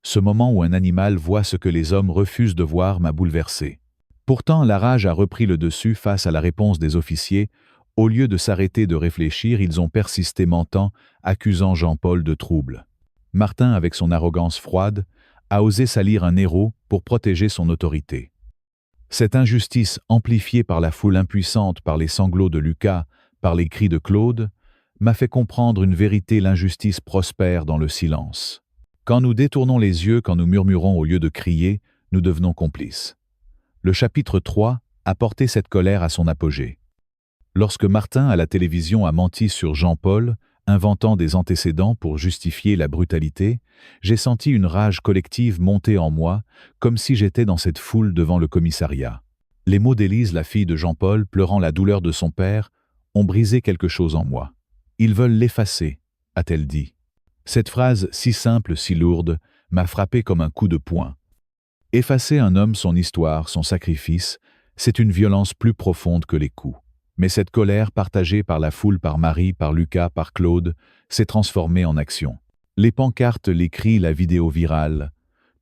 [SPEAKER 1] Ce moment où un animal voit ce que les hommes refusent de voir m'a bouleversé. Pourtant, la rage a repris le dessus face à la réponse des officiers. Au lieu de s'arrêter de réfléchir, ils ont persisté mentant, accusant Jean-Paul de trouble. Martin, avec son arrogance froide, a osé salir un héros pour protéger son autorité. Cette injustice, amplifiée par la foule impuissante, par les sanglots de Lucas, par les cris de Claude, m'a fait comprendre une vérité: l'injustice prospère dans le silence. Quand nous détournons les yeux, quand nous murmurons au lieu de crier, nous devenons complices. Le chapitre 3 a porté cette colère à son apogée. Lorsque Martin, à la télévision, a menti sur Jean-Paul, inventant des antécédents pour justifier la brutalité, j'ai senti une rage collective monter en moi, comme si j'étais dans cette foule devant le commissariat. Les mots d'Élise, la fille de Jean-Paul, pleurant la douleur de son père, ont brisé quelque chose en moi. « Ils veulent l'effacer », a-t-elle dit. Cette phrase, si simple, si lourde, m'a frappé comme un coup de poing. Effacer un homme, son histoire, son sacrifice, c'est une violence plus profonde que les coups. Mais cette colère, partagée par la foule, par Marie, par Lucas, par Claude, s'est transformée en action. Les pancartes, les cris, la vidéo virale,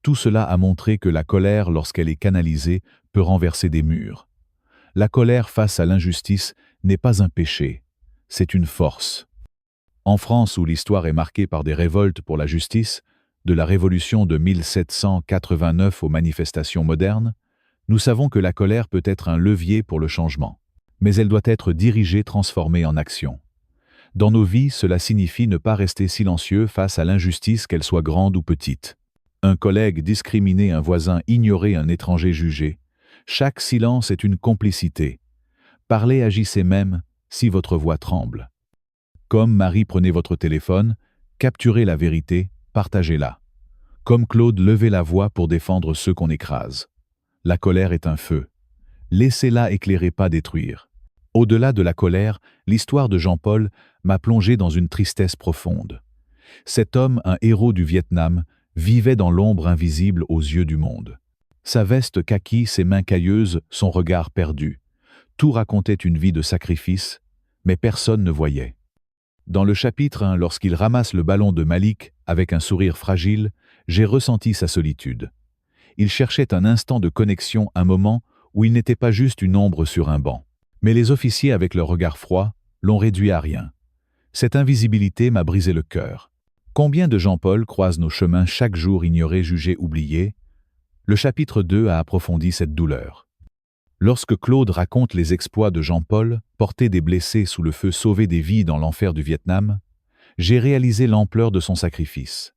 [SPEAKER 1] tout cela a montré que la colère, lorsqu'elle est canalisée, peut renverser des murs. La colère face à l'injustice n'est pas un péché, c'est une force. En France, où l'histoire est marquée par des révoltes pour la justice, de la Révolution de 1789 aux manifestations modernes, nous savons que la colère peut être un levier pour le changement. Mais elle doit être dirigée, transformée en action. Dans nos vies, cela signifie ne pas rester silencieux face à l'injustice, qu'elle soit grande ou petite. Un collègue discriminé, un voisin ignoré, un étranger jugé. Chaque silence est une complicité. Parlez, agissez même si votre voix tremble. Comme Marie, prenez votre téléphone, capturez la vérité, partagez-la. Comme Claude, levez la voix pour défendre ceux qu'on écrase. La colère est un feu. Laissez-la éclairer, pas détruire. Au-delà de la colère, l'histoire de Jean-Paul m'a plongé dans une tristesse profonde. Cet homme, un héros du Vietnam, vivait dans l'ombre invisible aux yeux du monde. Sa veste kaki, ses mains cailleuses, son regard perdu. Tout racontait une vie de sacrifice, mais personne ne voyait. Dans le chapitre 1, lorsqu'il ramasse le ballon de Malik avec un sourire fragile, j'ai ressenti sa solitude. Il cherchait un instant de connexion, un moment où il n'était pas juste une ombre sur un banc. Mais les officiers, avec leur regard froid, l'ont réduit à rien. Cette invisibilité m'a brisé le cœur. Combien de Jean-Paul croisent nos chemins chaque jour, ignorés, jugés, oubliés? Le chapitre 2 a approfondi cette douleur. Lorsque Claude raconte les exploits de Jean-Paul, porter des blessés sous le feu, sauver des vies dans l'enfer du Vietnam, j'ai réalisé l'ampleur de son sacrifice.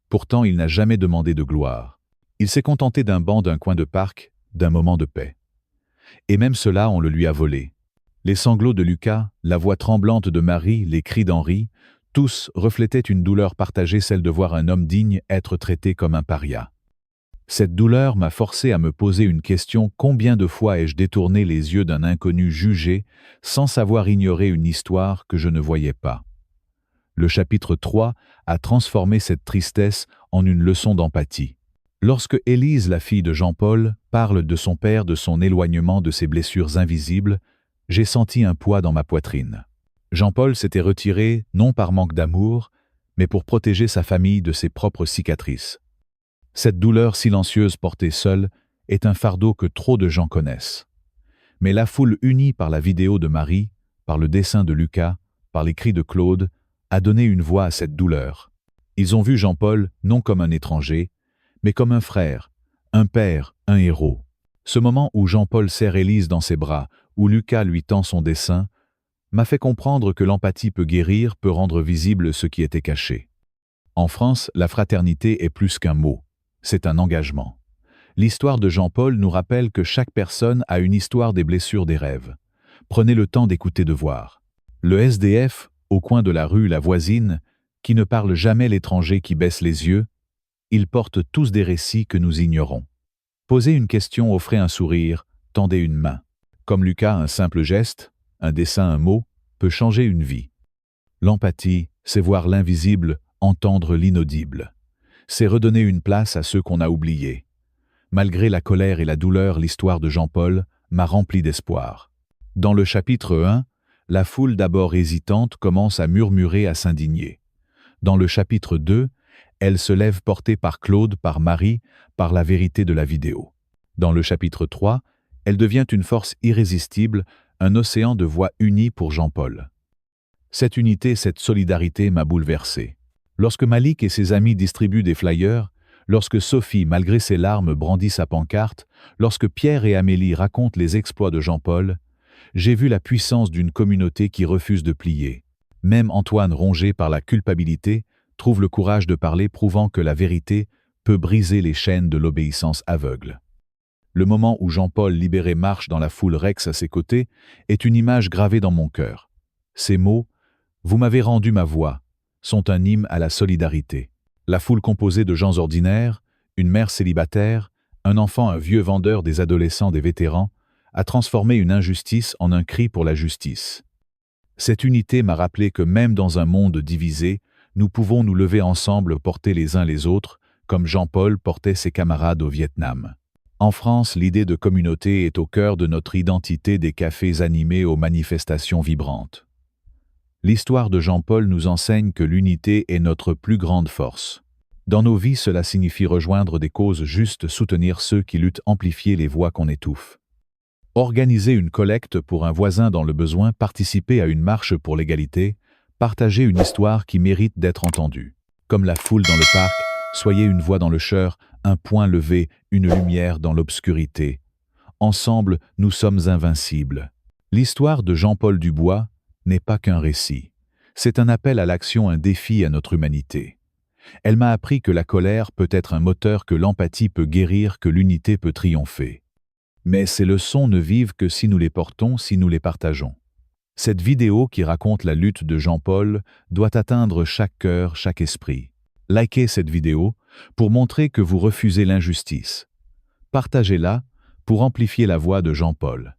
[SPEAKER 1] Pourtant, il n'a jamais demandé de gloire. Il s'est contenté d'un banc, d'un coin de parc, d'un moment de paix. Et même cela, on le lui a volé. Les sanglots de Lucas, la voix tremblante de Marie, les cris d'Henri, tous reflétaient une douleur partagée, celle de voir un homme digne être traité comme un paria. Cette douleur m'a forcé à me poser une question: combien de fois ai-je détourné les yeux d'un inconnu jugé sans savoir ignorer une histoire que je ne voyais pas? Le chapitre 3 a transformé cette tristesse en une leçon d'empathie. Lorsque Élise, la fille de Jean-Paul, parle de son père, de son éloignement, de ses blessures invisibles, j'ai senti un poids dans ma poitrine. Jean-Paul s'était retiré non par manque d'amour, mais pour protéger sa famille de ses propres cicatrices. Cette douleur silencieuse portée seule est un fardeau que trop de gens connaissent. Mais la foule unie par la vidéo de Marie, par le dessin de Lucas, par les cris de Claude, a donné une voix à cette douleur. Ils ont vu Jean-Paul non comme un étranger, mais comme un frère, un père, un héros. Ce moment où Jean-Paul serre Élise dans ses bras, où Lucas lui tend son dessin, m'a fait comprendre que l'empathie peut guérir, peut rendre visible ce qui était caché. En France, la fraternité est plus qu'un mot, c'est un engagement. L'histoire de Jean-Paul nous rappelle que chaque personne a une histoire des blessures des rêves. Prenez le temps d'écouter, de voir. Le SDF, au coin de la rue, la voisine, qui ne parle jamais, l'étranger qui baisse les yeux, ils portent tous des récits que nous ignorons. Posez une question, offrez un sourire, tendez une main. Comme Lucas, un simple geste, un dessin, un mot, peut changer une vie. L'empathie, c'est voir l'invisible, entendre l'inaudible. C'est redonner une place à ceux qu'on a oubliés. Malgré la colère et la douleur, l'histoire de Jean-Paul m'a rempli d'espoir. Dans le chapitre 1, la foule d'abord hésitante commence à murmurer, à s'indigner. Dans le chapitre 2, elle se lève portée par Claude, par Marie, par la vérité de la vidéo. Dans le chapitre 3, elle devient une force irrésistible, un océan de voix unies pour Jean-Paul. Cette unité, cette solidarité m'a bouleversé. Lorsque Malik et ses amis distribuent des flyers, lorsque Sophie, malgré ses larmes, brandit sa pancarte, lorsque Pierre et Amélie racontent les exploits de Jean-Paul, j'ai vu la puissance d'une communauté qui refuse de plier. Même Antoine, rongé par la culpabilité, trouve le courage de parler, prouvant que la vérité peut briser les chaînes de l'obéissance aveugle. Le moment où Jean-Paul, libéré, marche dans la foule, Rex à ses côtés, est une image gravée dans mon cœur. Ces mots, « Vous m'avez rendu ma voix », sont un hymne à la solidarité. La foule composée de gens ordinaires, une mère célibataire, un enfant, un vieux vendeur, des adolescents, des vétérans, a transformé une injustice en un cri pour la justice. Cette unité m'a rappelé que même dans un monde divisé, nous pouvons nous lever ensemble, porter les uns les autres, comme Jean-Paul portait ses camarades au Vietnam. En France, l'idée de communauté est au cœur de notre identité, des cafés animés aux manifestations vibrantes. L'histoire de Jean-Paul nous enseigne que l'unité est notre plus grande force. Dans nos vies, cela signifie rejoindre des causes justes, soutenir ceux qui luttent, amplifier les voix qu'on étouffe. Organiser une collecte pour un voisin dans le besoin, participer à une marche pour l'égalité, partager une histoire qui mérite d'être entendue. Comme la foule dans le parc, soyez une voix dans le chœur, un point levé, une lumière dans l'obscurité. Ensemble, nous sommes invincibles. L'histoire de Jean-Paul Dubois n'est pas qu'un récit. C'est un appel à l'action, un défi à notre humanité. Elle m'a appris que la colère peut être un moteur, que l'empathie peut guérir, que l'unité peut triompher. Mais ces leçons ne vivent que si nous les portons, si nous les partageons. Cette vidéo qui raconte la lutte de Jean-Paul doit atteindre chaque cœur, chaque esprit. Likez cette vidéo pour montrer que vous refusez l'injustice. Partagez-la pour amplifier la voix de Jean-Paul.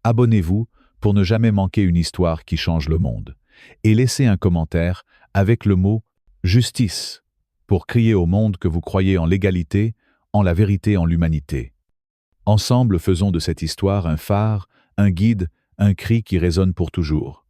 [SPEAKER 1] Abonnez-vous pour ne jamais manquer une histoire qui change le monde. Et laissez un commentaire avec le mot « justice » pour crier au monde que vous croyez en l'égalité, en la vérité, en l'humanité. Ensemble, faisons de cette histoire un phare, un guide, un cri qui résonne pour toujours.